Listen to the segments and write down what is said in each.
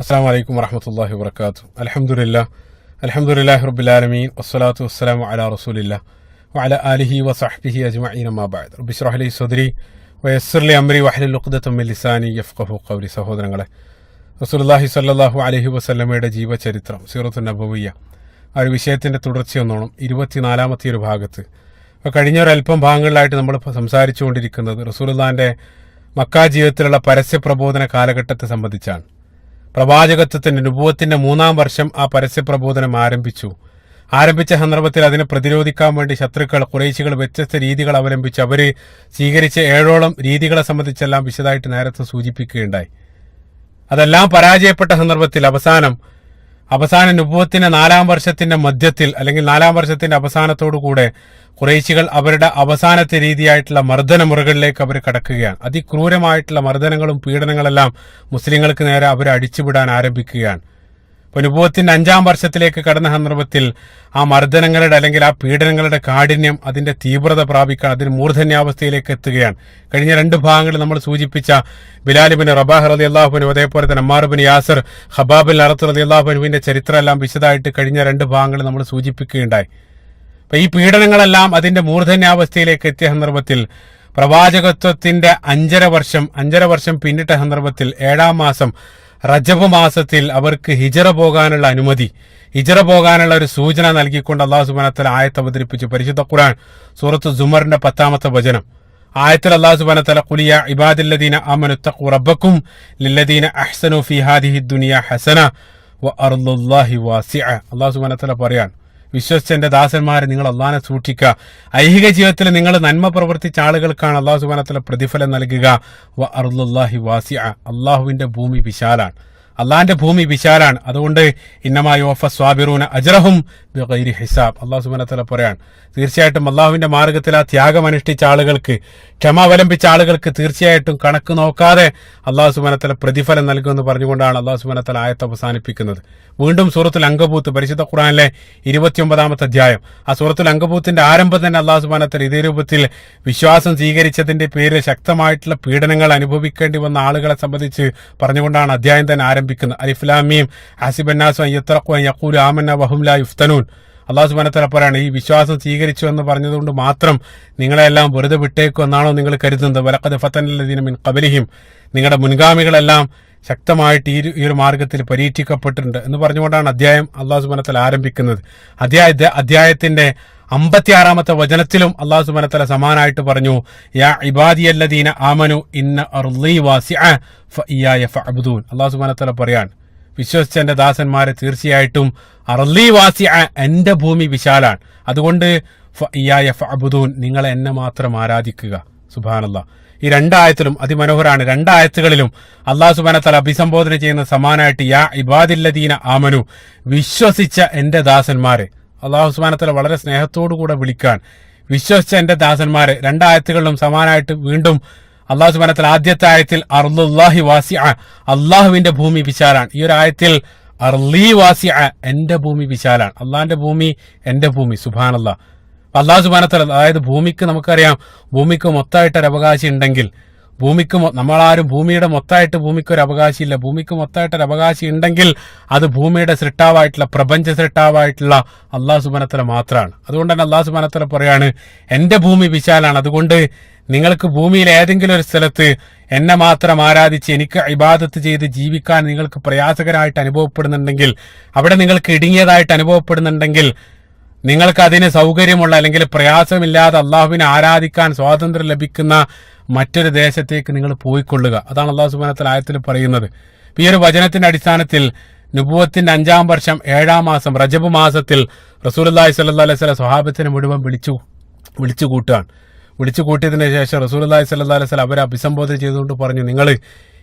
അസ്സലാമു അലൈക്കും വറഹ്മത്തുള്ളാഹി വബറകാതുഹു. അൽഹംദുലില്ലാഹി റബ്ബിൽ ആലമീൻ വസ്സലാത്തു വസ്സലാമു അലാ റസൂലില്ലാഹ് വഅലാ ആലിഹി വസഹ്ബിഹി അജ്മഈൻ അമ്മാ ബഅദ്. റബ്ബി ഇശ്റഹ് ലി സദ്രി വയസ്സിർ ലി അംരി വഹ്ലുൽ ഉഖ്ദതം മിൻ ലിസാനി യഫ്ഖഹു ഖൗലി. സഹോദരങ്ങളെ, റസൂലുള്ളാഹി സ്വല്ലല്ലാഹു അലൈഹി വസല്ലമയുടെ ജീവചരിത്രം സീറത്തുൻ നബവിയ്യ ആ ഒരു വിഷയത്തിന്റെ തുടർച്ചയൊന്നോണം 24ാമത്തെ ഒരു ഭാഗത്ത് കഴിഞ്ഞ ഒരല്പം ഭാഗങ്ങളിലായിട്ട് നമ്മൾ സംസാരിച്ചുകൊണ്ടിരിക്കുന്നത് റസൂലുള്ളാഹിന്റെ മക്കാ ജീവിതത്തിലുള്ള പരസ്യ പ്രബോധന കാലഘട്ടത്തെ സംബന്ധിച്ചാണ്. പ്രവാചകത്വത്തിന്റെ നുബുവത്തിന്റെ 3-ാം വർഷം ആ പരസ്യ പ്രബോധനം ആരംഭിച്ച സന്ദർഭത്തിൽ അതിനെ പ്രതിരോധിക്കാൻ വേണ്ടി ശത്രുക്കൾ ഖുറൈശികൾ വ്യത്യസ്ത രീതികൾ അവലംബിച്ച് അവര് സ്വീകരിച്ച 7ഓളം രീതികളെ സംബന്ധിച്ചെല്ലാം വിശദമായിട്ട് നേരത്തെ സൂചിപ്പിക്കുകയുണ്ടായി. അതെല്ലാം പരാജയപ്പെട്ട സന്ദർഭത്തിൽ അവസാന നുബുവത്തിന്റെ 4-ാം വർഷത്തിന്റെ മധ്യത്തിൽ അല്ലെങ്കിൽ 4-ാം വർഷത്തിന്റെ അവസാനത്തോടുകൂടെ ഖുറൈശികൾ അവരുടെ അവസാനത്തെ രീതിയായിട്ടുള്ള മർദ്ദന മുറകളിലേക്ക് അവർ കടക്കുകയാണ്. അതിക്രൂരമായിട്ടുള്ള മർദ്ദനങ്ങളും പീഡനങ്ങളെല്ലാം മുസ്ലിങ്ങൾക്ക് നേരെ അവർ അടിച്ചുവിടാൻ ആരംഭിക്കുകയാണ്. ഇപ്പൊ നുബുവത്തിന്റെ 5-ാം വർഷത്തിലേക്ക് കടന്ന സന്ദർഭത്തിൽ ആ മർദ്ദനങ്ങളുടെ അല്ലെങ്കിൽ ആ പീഡനങ്ങളുടെ കാഠിന്യം അതിന്റെ തീവ്രത പ്രാപിക്കാൻ അതിന് മൂർധന്യാവസ്ഥയിലേക്ക് എത്തുകയാണ്. കഴിഞ്ഞ 2 ഭാഗങ്ങളിൽ നമ്മൾ സൂചിപ്പിച്ച ബിലാൽ ഇബ്നു റബാഹ് റളിയല്ലാഹു അൻഹു അതേപോലെ തന്നെ അമ്മാർ ഇബ്നു യാസിർ, ഖബ്ബാബ് ബിൻ അറത്ത് റളിയല്ലാഹു അൻഹുവിന്റെ ചരിത്രം എല്ലാം വിശദമായിട്ട് കഴിഞ്ഞ 2 ഭാഗങ്ങളിൽ നമ്മൾ സൂചിപ്പിക്കുകയുണ്ടായി. അപ്പൊ ഈ പീഡനങ്ങളെല്ലാം അതിന്റെ മൂർധന്യാവസ്ഥയിലേക്ക് എത്തിയ സന്ദർഭത്തിൽ പ്രവാചകത്വത്തിന്റെ 5.5 വർഷം പിന്നിട്ട സന്ദർഭത്തിൽ 7-ാം മാസം റജബ് മാസത്തിൽ അവർക്ക് ഹിജറ പോകാനുള്ള അനുമതി, ഹിജറ പോകാനുള്ള ഒരു സൂചന നൽകിക്കൊണ്ട് അല്ലാഹു സുബ്ഹാനഹു വ തആല ആയത്ത് അവതരിപ്പിച്ചു. പരിശുദ്ധ ഖുർആൻ സൂറത്ത് സുമറിന്റെ 10-ാമത്തെ വചനം ആയത്തിൽ അല്ലാഹു സുബ്ഹാനഹു വ തആല ഖുൽ യാ ഇബാദില്ലദീന ആമനു തഖൂ റബ്ബക്കും ലില്ലദീന അഹ്സനു ഫീ ഹാദിഹി ദുനിയ ഹസന വ അർളുല്ലാഹി വാസിഅ. അല്ലാഹു സുബ്ഹാനഹു വ തആല പറയാണ്, വിശ്വസിച്ച എന്റെ ദാസന്മാരെ നിങ്ങൾ അള്ളാഹിനെ സൂക്ഷിക്കുക. ഐഹിക ജീവിതത്തിൽ നിങ്ങൾ നന്മ പ്രവർത്തിച്ച ആളുകൾക്കാണ് അല്ലാഹു സുബ്ഹാനഹു വ തആല പ്രതിഫലം നൽകുക. വ അർളുല്ലാഹി വാസിഅ, അള്ളാഹുവിന്റെ ഭൂമി വിശാലാണ്, അള്ളാഹിന്റെ ഭൂമി വിശാലാണ്. അതുകൊണ്ട് ഇന്നമാ യുവഫ സ്വാബിറൂന അജ്റഹും ബിഗൈരി ഹിസാബ്. അല്ലാഹു സുബ്ഹാനഹു വ തആല പറയാണ്, തീർച്ചയായിട്ടും അള്ളാഹുവിന്റെ മാർഗത്തിൽ ആ ത്യാഗം അനുഷ്ഠിച്ച ആളുകൾക്ക്, ക്ഷമ അവലംബിച്ച ആളുകൾക്ക് തീർച്ചയായിട്ടും കണക്ക് നോക്കാതെ അല്ലാഹു സുബ്ഹാനഹു വ തആല പ്രതിഫലം നൽകുമെന്ന് പറഞ്ഞുകൊണ്ടാണ് അല്ലാഹു സുബ്ഹാനഹു വ തആല ആയത്ത് അവസാനിപ്പിക്കുന്നത്. വീണ്ടും സൂറത്തുൽ അങ്കബൂത്ത് പരിശുദ്ധ ഖുർആനിലെ 29ാമത്തെ അധ്യായം, ആ സൂറത്തുൽ അങ്കബൂത്തിന്റെ ആരംഭം തന്നെ അല്ലാഹു സുബ്ഹാനഹു വ തആല ഇതേ രൂപത്തിൽ വിശ്വാസം സ്വീകരിച്ചതിന്റെ പേരിൽ ശക്തമായിട്ടുള്ള പീഡനങ്ങൾ അനുഭവിക്കേണ്ടി വന്ന ആളുകളെ സംബന്ധിച്ച് പറഞ്ഞുകൊണ്ടാണ് അധ്യായം തന്നെ ആരംഭിക്കുന്നത്. അലിഫ് ലാം മീം ഹസിബന്നാസു അൻ യത്രഖു അൻ യഖൂലു ആമന്ന വഹും ലാ യുഫ്തനൂൻ. അല്ലാഹു സുബ്ഹാനഹു വ തആല പറയാണ്, ഈ വിശ്വാസം സ്വീകരിച്ചു എന്ന് പറഞ്ഞതുകൊണ്ട് മാത്രം നിങ്ങളെല്ലാം വെറുതെ വിട്ടേക്കും എന്നാണോ നിങ്ങൾ കരുതുന്നത്? വലഖദ് ഫതനല്ലദീന മിൻ ഖബലിഹിം, നിങ്ങളുടെ മുൻഗാമികളെല്ലാം ശക്തമായിട്ട് ഈ ഒരു മാർഗത്തിൽ പരീക്ഷിക്കപ്പെട്ടിട്ടുണ്ട് എന്ന് പറഞ്ഞുകൊണ്ടാണ് അധ്യായം അല്ലാഹു സുബ്ഹാനഹു വ തആല ആരംഭിക്കുന്നത്. അധ്യായത്തിന്റെ 56ാമത്തെ വചനത്തിലും അല്ലാഹു സുബ്ഹാനഹു വ തആല സമാനായിട്ട് പറഞ്ഞു, യാ ഇബാദിയല്ലദീന ആമനു ഇന്ന അർളി വാസിഅ ഫഇയ്യായ ഫഅബ്ദൂൻ. അല്ലാഹു സുബ്ഹാനഹു വ തആല പറയാണ്, വിശ്വസിച്ച എന്റെ ദാസന്മാരെ തീർച്ചയായിട്ടും അർളി വാസിഅ, എന്റെ ഭൂമി വിശാലാണ്, അതുകൊണ്ട് ഫഇയ്യായ ഫഅബ്ദൂൻ, നിങ്ങൾ എന്നെ മാത്രം ആരാധിക്കുക. സുബ്ഹാനല്ലാഹ്. ഈ 2 ആയത്തിലും അതിമനോഹരാണ്. 2 ആയത്തുകളിലും അല്ലാഹു സുബ്ഹാനഹു വ തആല അഭിസംബോധന ചെയ്യുന്ന സമാനായിട്ട് യാ ഇബാദില്ലദീന ആമനു, വിശ്വസിച്ച എന്റെ ദാസന്മാരെ. അല്ലാഹു സുബ്ഹാനഹു വ തആല വളരെ സ്നേഹത്തോടു കൂടെ വിളിക്കാൻ, വിശ്വസിച്ച എന്റെ ദാസന്മാരെ. 2 ആയത്തുകളിലും സമാനായിട്ട് വീണ്ടും അല്ലാഹു സുബ്ഹാനഹു വ തആല ആദ്യത്തെ ആയത്തിൽ അർളുല്ലാഹി വാസിഅ, അള്ളാഹുവിന്റെ ഭൂമി വിശാലാണ്. ഈ ഒരു ആയത്തിൽ അർളി വാസിഅ, എന്റെ ഭൂമി വിശാലാണ്, അള്ളാഹിന്റെ ഭൂമി എന്റെ ഭൂമി. സുബ്ഹാനല്ലാഹ്. അല്ലാഹു സുബ്ഹാനഹു വ തആല, അതായത് ഭൂമിക്ക് നമുക്കറിയാം, ഭൂമിക്ക് മൊത്തമായിട്ടൊരു അവകാശം ഉണ്ടെങ്കിൽ, നമ്മളാരും ഭൂമിയുടെ മൊത്തമായിട്ട് ഭൂമിക്കൊരു അവകാശമില്ല. ഭൂമിക്ക് മൊത്തമായിട്ടൊരു അവകാശം ഉണ്ടെങ്കിൽ അത് ഭൂമിയുടെ സൃഷ്ടാവായിട്ടുള്ള, പ്രപഞ്ച സൃഷ്ടാവായിട്ടുള്ള അല്ലാഹു സുബ്ഹാനഹു വ തആല മാത്രമാണ്. അതുകൊണ്ട് തന്നെ അല്ലാഹു സുബ്ഹാനഹു വ തആല പറയാണ്, എന്റെ ഭൂമി വിശാലാണ്, അതുകൊണ്ട് നിങ്ങൾക്ക് ഭൂമിയിൽ ഏതെങ്കിലും ഒരു സ്ഥലത്ത് എന്നെ മാത്രം ആരാധിച്ച് എനിക്ക് ഇബാദത്ത് ചെയ്ത് ജീവിക്കാൻ നിങ്ങൾക്ക് പ്രയാസകരമായിട്ട് അനുഭവപ്പെടുന്നുണ്ടെങ്കിൽ, അവിടെ നിങ്ങൾക്ക് ഇടുങ്ങിയതായിട്ട് അനുഭവപ്പെടുന്നുണ്ടെങ്കിൽ, നിങ്ങൾക്ക് അതിന് സൗകര്യമുള്ള അല്ലെങ്കിൽ പ്രയാസമില്ലാതെ അള്ളാഹുവിനെ ആരാധിക്കാൻ സ്വാതന്ത്ര്യം ലഭിക്കുന്ന മറ്റൊരു ദേശത്തേക്ക് നിങ്ങൾ പോയിക്കൊള്ളുക. അതാണ് അല്ലാഹു സുബ്ഹാനഹു വ തആല ആയത്തിൽ പറയുന്നത്. ഈ ഒരു വചനത്തിന്റെ അടിസ്ഥാനത്തിൽ നുബുവത്തിന്റെ 5-ാം വർഷം 7-ാം മാസം റജബ് മാസത്തിൽ റസൂലുള്ളാഹി സ്വല്ലല്ലാഹു അലൈഹി വസല്ലം സ്വഹാബത്തിനെ മുഴുവൻ വിളിച്ചു കൂട്ടിയതിന് ശേഷം റസൂലുള്ളാഹി സ്വല്ലല്ലാഹു അലൈഹി വസല്ലം അവരെ അഭിസംബോധന ചെയ്തുകൊണ്ട് പറഞ്ഞു, നിങ്ങൾ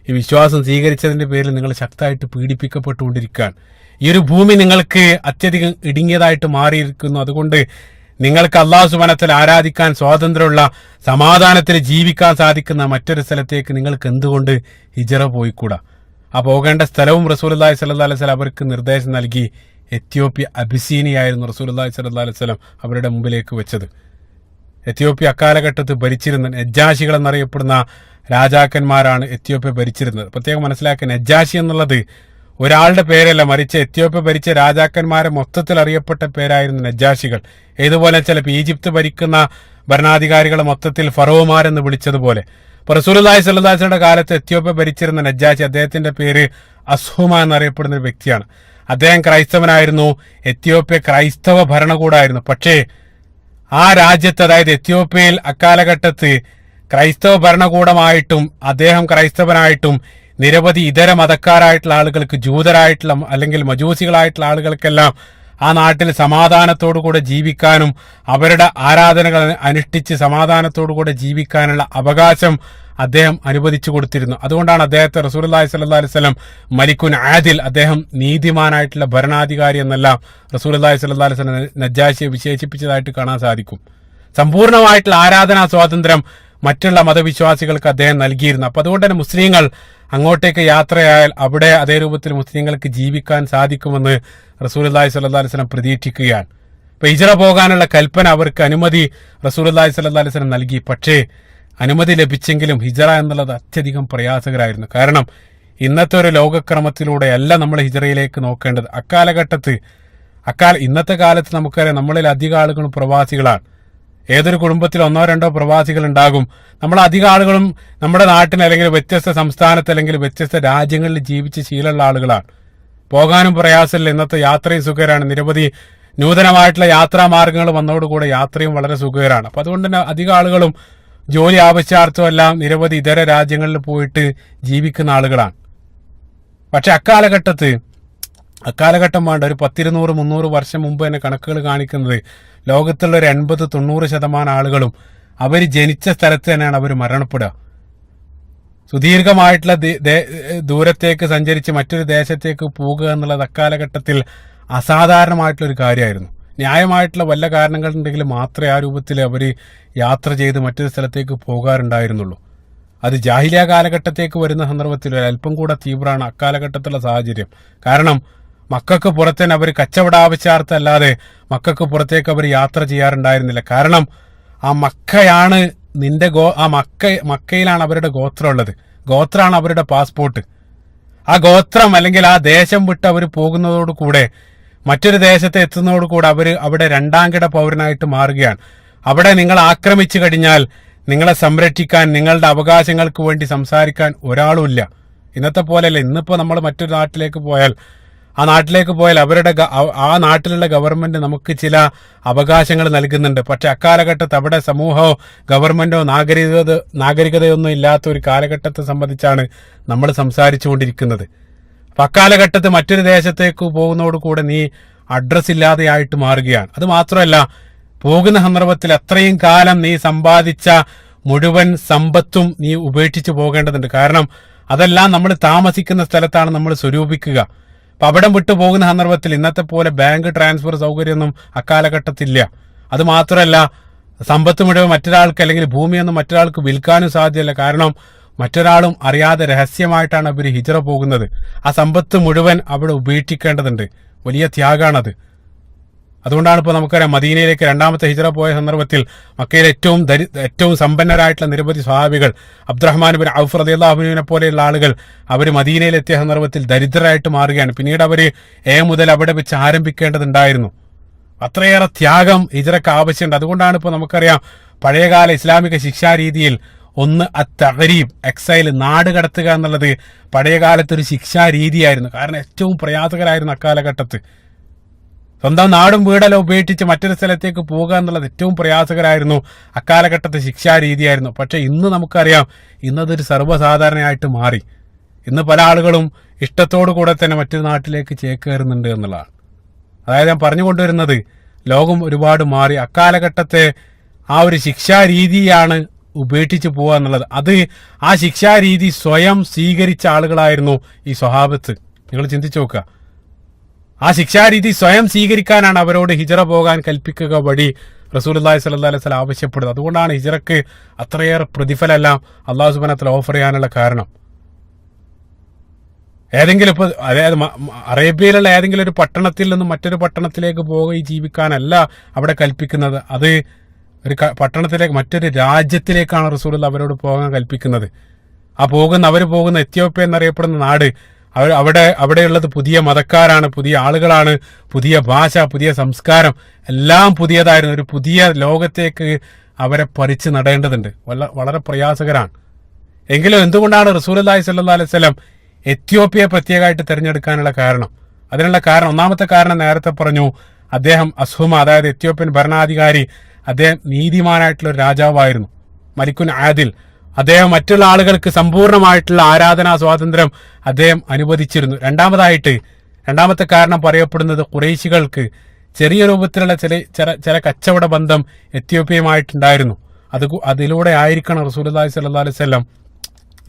ഈ വിശ്വാസം സ്വീകരിച്ചതിന്റെ പേരിൽ നിങ്ങൾ ശക്തമായിട്ട് പീഡിപ്പിക്കപ്പെട്ടുകൊണ്ടിരിക്കുകയാണ്. ഈ ഒരു ഭൂമി നിങ്ങൾക്ക് അത്യധികം ഇടുങ്ങിയതായിട്ട് മാറിയിരിക്കുന്നു. അതുകൊണ്ട് നിങ്ങൾക്ക് അല്ലാഹു സുബ്ഹാനഹു വ തആല ആരാധിക്കാൻ സ്വാതന്ത്ര്യമുള്ള, സമാധാനത്തിൽ ജീവിക്കാൻ സാധിക്കുന്ന മറ്റൊരു സ്ഥലത്തേക്ക് നിങ്ങൾക്ക് എന്തുകൊണ്ട് ഹിജറ പോയിക്കൂടാ? ആ പോകേണ്ട സ്ഥലവും റസൂലുള്ളാഹി സ്വല്ലല്ലാഹു അലൈഹി വസല്ലം അവർക്ക് നിർദ്ദേശം നൽകി. എത്യോപ്യ, അബിസീനിയായിരുന്നു റസൂലുള്ളാഹി സ്വല്ലല്ലാഹു അലൈഹി വസല്ലം അവരുടെ മുമ്പിലേക്ക് വെച്ചത്. എത്യോപ്യ അക്കാലഘട്ടത്തിൽ ഭരിച്ചിരുന്ന നജ്ജാശികൾ എന്നറിയപ്പെടുന്ന രാജാക്കന്മാരാണ് എത്യോപ്യ ഭരിച്ചിരുന്നത്. പ്രത്യേകം മനസ്സിലാക്കുക, നജ്ജാശി എന്നുള്ളത് ഒരാളുടെ പേരല്ല, മറിച്ച് എത്യോപ്യ ഭരിച്ച രാജാക്കന്മാരെ മൊത്തത്തിൽ അറിയപ്പെട്ട പേരായിരുന്നു നജ്ജാഷികൾ. ഏതുപോലെ ചിലപ്പോൾ ഈജിപ്ത് ഭരിക്കുന്ന ഭരണാധികാരികളെ മൊത്തത്തിൽ ഫറോമാരെന്ന് വിളിച്ചതുപോലെ റസൂലുള്ളാഹി സ്വല്ലല്ലാഹു അലൈഹി വസല്ലമയുടെ കാലത്ത് എത്യോപ്യ ഭരിച്ചിരുന്ന നജ്ജാഷി, അദ്ദേഹത്തിന്റെ പേര് അസ്ഹുമ എന്നറിയപ്പെടുന്ന ഒരു വ്യക്തിയാണ്. അദ്ദേഹം ക്രൈസ്തവനായിരുന്നു. എത്യോപ്യ ക്രൈസ്തവ ഭരണകൂടമായിരുന്നു. പക്ഷേ ആ രാജ്യത്ത്, അതായത് എത്യോപ്യയിൽ അക്കാലഘട്ടത്ത് ക്രൈസ്തവ ഭരണകൂടമായിട്ടും അദ്ദേഹം ക്രൈസ്തവനായിട്ടും നിരവധി ഇതര മതക്കാരായിട്ടുള്ള ആളുകൾക്ക്, ജൂതരായിട്ടുള്ള അല്ലെങ്കിൽ മജൂസികളായിട്ടുള്ള ആളുകൾക്കെല്ലാം ആ നാട്ടിൽ സമാധാനത്തോടുകൂടെ ജീവിക്കാനും അവരുടെ ആരാധനകൾ അനുഷ്ഠിച്ച് സമാധാനത്തോടുകൂടെ ജീവിക്കാനുള്ള അവകാശം അദ്ദേഹം അനുവദിച്ചു കൊടുത്തിരുന്നു. അതുകൊണ്ടാണ് അദ്ദേഹത്തെ റസൂലുള്ളാഹി സ്വല്ലല്ലാഹു അലൈഹി വസല്ലം മലിക്കുൻ ആദിൽ, അദ്ദേഹം നീതിമാനായിട്ടുള്ള ഭരണാധികാരി എന്നെല്ലാം റസൂലുള്ളാഹി സ്വല്ലല്ലാഹു അലൈഹി വസല്ലം നജ്ജാഷിയെ വിശേഷിപ്പിച്ചതായിട്ട് കാണാൻ സാധിക്കും. സമ്പൂർണ്ണമായിട്ടുള്ള ആരാധനാ സ്വാതന്ത്ര്യം മറ്റുള്ള മതവിശ്വാസികൾക്ക് അദ്ദേഹം നൽകിയിരുന്നു. അപ്പൊ അതുകൊണ്ട് തന്നെ മുസ്ലിങ്ങൾ അങ്ങോട്ടേക്ക് യാത്രയായാൽ അവിടെ അതേ രൂപത്തിൽ മുസ്ലിങ്ങൾക്ക് ജീവിക്കാൻ സാധിക്കുമെന്ന് റസൂലുള്ളാഹി സ്വല്ലല്ലാഹു അലൈഹി വസല്ലം പ്രതീക്ഷിക്കുകയാണ്. ഇപ്പൊ ഹിജ്റ പോകാനുള്ള കൽപ്പന, അവർക്ക് അനുമതി റസൂലുള്ളാഹി സ്വല്ലല്ലാഹു അലൈഹി വസല്ലം നൽകി. പക്ഷേ അനുമതി ലഭിച്ചെങ്കിലും ഹിജ്റ എന്നുള്ളത് അത്യധികം പ്രയാസകരമായിരുന്നു. കാരണം ഇന്നത്തെ ഒരു ലോകക്രമത്തിലൂടെയല്ല നമ്മൾ ഹിജ്റയിലേക്ക് നോക്കേണ്ടത്. ഇന്നത്തെ കാലത്ത് നമുക്കറിയാം, നമ്മളിൽ അധിക ആളുകളും പ്രവാസികളാണ്. ഏതൊരു കുടുംബത്തിൽ ഒന്നോ രണ്ടോ പ്രവാസികൾ ഉണ്ടാകും. നമ്മൾ അധിക ആളുകളും നമ്മുടെ നാട്ടിൽ അല്ലെങ്കിൽ വ്യത്യസ്ത സംസ്ഥാനത്ത് അല്ലെങ്കിൽ വ്യത്യസ്ത രാജ്യങ്ങളിൽ ജീവിച്ച് ശീലമുള്ള ആളുകളാണ്. പോകാനും പ്രയാസമില്ല. ഇന്നത്തെ യാത്രയും സുഖകരമാണ്. നിരവധി നൂതനമായിട്ടുള്ള യാത്രാ മാർഗങ്ങൾ വന്നതോടുകൂടെ യാത്രയും വളരെ സുഖകരമാണ്. അപ്പൊ അതുകൊണ്ട് തന്നെ അധിക ആളുകളും ജോലി ആവശ്യാർത്ഥം എല്ലാം നിരവധി ഇതര രാജ്യങ്ങളിൽ പോയിട്ട് ജീവിക്കുന്ന ആളുകളാണ്. പക്ഷെ അക്കാലഘട്ടം വേണ്ട ഒരു 100-200-300 വർഷം മുമ്പ് തന്നെ കണക്കുകൾ കാണിക്കുന്നത് ലോകത്തുള്ള ഒരു 80-90% ആളുകളും അവർ ജനിച്ച സ്ഥലത്ത് തന്നെയാണ് അവർ മരണപ്പെടുക. സുദീർഘമായിട്ടുള്ള ദൂരത്തേക്ക് സഞ്ചരിച്ച് മറ്റൊരു ദേശത്തേക്ക് പോകുക എന്നുള്ളത് അക്കാലഘട്ടത്തിൽ അസാധാരണമായിട്ടുള്ളൊരു കാര്യമായിരുന്നു. ന്യായമായിട്ടുള്ള വല്ല കാരണങ്ങളുണ്ടെങ്കിൽ മാത്രമേ ആ രൂപത്തിൽ അവർ യാത്ര ചെയ്ത് മറ്റൊരു സ്ഥലത്തേക്ക് പോകാറുണ്ടായിരുന്നുള്ളൂ. അത് ജാഹിലിയ കാലഘട്ടത്തേക്ക് വരുന്ന സന്ദർഭത്തിൽ അല്പം കൂടെ തീവ്രമാണ് അക്കാലഘട്ടത്തിലുള്ള സാഹചര്യം. കാരണം മക്കൾക്ക് പുറത്തേന് അവർ കച്ചവട ആവശ്യാർത്ഥമല്ലാതെ മക്കൾക്ക് പുറത്തേക്ക് അവർ യാത്ര ചെയ്യാറുണ്ടായിരുന്നില്ല. കാരണം ആ മക്കയാണ് മക്കയിലാണ് അവരുടെ ഗോത്രം ഉള്ളത്. ഗോത്രമാണ് അവരുടെ പാസ്പോർട്ട്. ആ ഗോത്രം അല്ലെങ്കിൽ ആ ദേശം വിട്ട് അവർ പോകുന്നതോടുകൂടെ മറ്റൊരു ദേശത്ത് എത്തുന്നതോടുകൂടെ അവർ അവിടെ രണ്ടാംകിട പൗരനായിട്ട് മാറുകയാണ്. അവിടെ നിങ്ങൾ ആക്രമിച്ചു കഴിഞ്ഞാൽ നിങ്ങളെ സംരക്ഷിക്കാൻ, നിങ്ങളുടെ അവകാശങ്ങൾക്ക് വേണ്ടി സംസാരിക്കാൻ ഒരാളുമില്ല. ഇന്നത്തെ പോലെയല്ല. ഇന്നിപ്പോ നമ്മൾ മറ്റൊരു നാട്ടിലേക്ക് പോയാൽ ആ നാട്ടിലുള്ള ഗവൺമെന്റ് നമുക്ക് ചില അവകാശങ്ങൾ നൽകുന്നുണ്ട്. പക്ഷെ അക്കാലഘട്ടത്ത് അവിടെ സമൂഹമോ ഗവൺമെന്റോ നാഗരികതയൊന്നും ഇല്ലാത്ത ഒരു കാലഘട്ടത്തെ സംബന്ധിച്ചാണ് നമ്മൾ സംസാരിച്ചു കൊണ്ടിരിക്കുന്നത്. അപ്പൊ അക്കാലഘട്ടത്ത് മറ്റൊരു ദേശത്തേക്ക് പോകുന്നതോടുകൂടെ നീ അഡ്രസ് ഇല്ലാതെയായിട്ട് മാറുകയാണ്. അത് മാത്രമല്ല, പോകുന്ന സന്ദർഭത്തിൽ അത്രയും കാലം നീ സമ്പാദിച്ച മുഴുവൻ സമ്പത്തും നീ ഉപേക്ഷിച്ചു പോകേണ്ടതുണ്ട്. കാരണം അതെല്ലാം നമ്മൾ താമസിക്കുന്ന സ്ഥലത്താണ് നമ്മൾ സ്വരൂപിക്കുക. അപ്പൊ അവിടെ വിട്ടു പോകുന്ന സന്ദർഭത്തിൽ ഇന്നത്തെ പോലെ ബാങ്ക് ട്രാൻസ്ഫർ സൗകര്യമൊന്നും അക്കാലഘട്ടത്തില്ല. അത് മാത്രമല്ല, സമ്പത്ത് മുഴുവൻ മറ്റൊരാൾക്ക് അല്ലെങ്കിൽ ഭൂമിയൊന്നും മറ്റൊരാൾക്ക് വിൽക്കാനും സാധ്യമല്ല. കാരണം മറ്റൊരാളും അറിയാതെ രഹസ്യമായിട്ടാണ് അവർ ഹിജ്റ പോകുന്നത്. ആ സമ്പത്ത് മുഴുവൻ അവിടെ ഉപേക്ഷിക്കേണ്ടതുണ്ട്. വലിയ ത്യാഗമാണത്. അതുകൊണ്ടാണ് ഇപ്പോൾ നമുക്കറിയാം, മദീനയിലേക്ക് രണ്ടാമത്തെ ഹിജ്റ പോയ സന്ദർഭത്തിൽ മക്കയിലെ ഏറ്റവും സമ്പന്നരായിട്ടുള്ള നിരവധി സ്വഹാബികൾ, അബ്ദുറഹ്മാൻ ബിൻ ഔഫ് റളിയല്ലാഹു അൻഹുവിനെ പോലെയുള്ള ആളുകൾ അവർ മദീനയിലെത്തിയ സന്ദർഭത്തിൽ ദരിദ്രരായിട്ട് മാറുകയാണ്. പിന്നീട് അവർ മുതൽ അവിടെ വെച്ച് ആരംഭിക്കേണ്ടതുണ്ടായിരുന്നു. അത്രയേറെ ത്യാഗം ഹിജ്റക്ക് ആവശ്യമുണ്ട്. അതുകൊണ്ടാണ് ഇപ്പോൾ നമുക്കറിയാം, പഴയകാല ഇസ്ലാമിക ശിക്ഷാരീതിയിൽ ഒന്ന് അത്തഗരീബ്, എക്സൈൽ, നാട് കടത്തുക എന്നുള്ളത് പഴയകാലത്തൊരു ശിക്ഷാരീതിയായിരുന്നു. കാരണം ഏറ്റവും പ്രയാസകരായിരുന്നു അക്കാലഘട്ടത്ത്. സ്വന്തം നാടും വീടെല്ലാം ഉപേക്ഷിച്ച് മറ്റൊരു സ്ഥലത്തേക്ക് പോകുക എന്നുള്ളത് ഏറ്റവും പ്രയാസകരായിരുന്നു. അക്കാലഘട്ടത്തെ ശിക്ഷാരീതിയായിരുന്നു. പക്ഷെ ഇന്ന് നമുക്കറിയാം, ഇന്നതൊരു സർവ്വസാധാരണയായിട്ട് മാറി. ഇന്ന് പല ആളുകളും ഇഷ്ടത്തോടു കൂടെ തന്നെ മറ്റൊരു നാട്ടിലേക്ക് ചേക്കേറുന്നുണ്ട് എന്നുള്ളതാണ്. അതായത് ഞാൻ പറഞ്ഞുകൊണ്ടുവരുന്നത്, ലോകം ഒരുപാട് മാറി. അക്കാലഘട്ടത്തെ ആ ഒരു ശിക്ഷാരീതിയാണ് ഉപേക്ഷിച്ച് പോവുക എന്നുള്ളത്. ആ ശിക്ഷാരീതി സ്വയം സ്വീകരിച്ച ആളുകളായിരുന്നു ഈ സ്വഹാബത്ത്. നിങ്ങൾ ചിന്തിച്ചു നോക്കുക. ആ ശിക്ഷാരീതി സ്വയം സ്വീകരിക്കാനാണ് അവരോട് ഹിജ്റ പോകാൻ കൽപ്പിക്കുക വഴി റസൂലുള്ളാഹി സ്വല്ലല്ലാഹു അലൈഹി വസല്ലം ആവശ്യപ്പെടുന്നത്. അതുകൊണ്ടാണ് ഹിജ്റക്ക് അത്രയേറെ പ്രതിഫലമെല്ലാം അല്ലാഹു സുബ്ഹാനഹു വ തആല ഓഫർ ചെയ്യാനുള്ള കാരണം. അതായത് അറേബ്യയിലുള്ള ഏതെങ്കിലും ഒരു പട്ടണത്തിൽ നിന്നും മറ്റൊരു പട്ടണത്തിലേക്ക് പോയി ജീവിക്കാനല്ല അവിടെ കൽപ്പിക്കുന്നത്. അത് ഒരു പട്ടണത്തിലേക്ക്, മറ്റൊരു രാജ്യത്തിലേക്കാണ് റസൂലുള്ളാഹി അവരോട് പോകാൻ കൽപ്പിക്കുന്നത്. അവർ പോകുന്ന എത്യോപ്യ എന്നറിയപ്പെടുന്ന നാട്, അവിടെയുള്ളത് പുതിയ മതക്കാരാണ്, പുതിയ ആളുകളാണ്, പുതിയ ഭാഷ, പുതിയ സംസ്കാരം, എല്ലാം പുതിയതായിരുന്നു. ഒരു പുതിയ ലോകത്തേക്ക് അവരെ പറിച്ചു നടേണ്ടതുണ്ട്. വളരെ പ്രയാസകരാണ്. എങ്കിലും എന്തുകൊണ്ടാണ് റസൂലുള്ളാഹി സ്വല്ലല്ലാഹു അലൈഹി വസല്ലം എത്യോപ്യയെ പ്രത്യേകമായിട്ട് തിരഞ്ഞെടുക്കാനുള്ള കാരണം? അതിനുള്ള കാരണം, ഒന്നാമത്തെ കാരണം നേരത്തെ പറഞ്ഞു, അദ്ദേഹം അസ്ഹുമ, അതായത് എത്യോപ്യൻ ഭരണാധികാരി, അദ്ദേഹം നീതിമാനായിട്ടുള്ള ഒരു രാജാവായിരുന്നു, മലിക്കുൻ ആദിൽ. അദ്ദേഹം മറ്റുള്ള ആളുകൾക്ക് സമ്പൂർണ്ണമായിട്ടുള്ള ആരാധനാ സ്വാതന്ത്ര്യം അദ്ദേഹം അനുവദിച്ചിരുന്നു. രണ്ടാമത്തെ കാരണം പറയപ്പെടുന്നത് ഖുറൈശികൾക്ക് ചെറിയ രൂപത്തിലുള്ള ചില കച്ചവട ബന്ധം എത്യോപ്യയുമായിട്ടുണ്ടായിരുന്നു. അതിലൂടെ ആയിരിക്കണം റസൂലുള്ളാഹി സ്വല്ലല്ലാഹു അലൈഹി വസല്ലം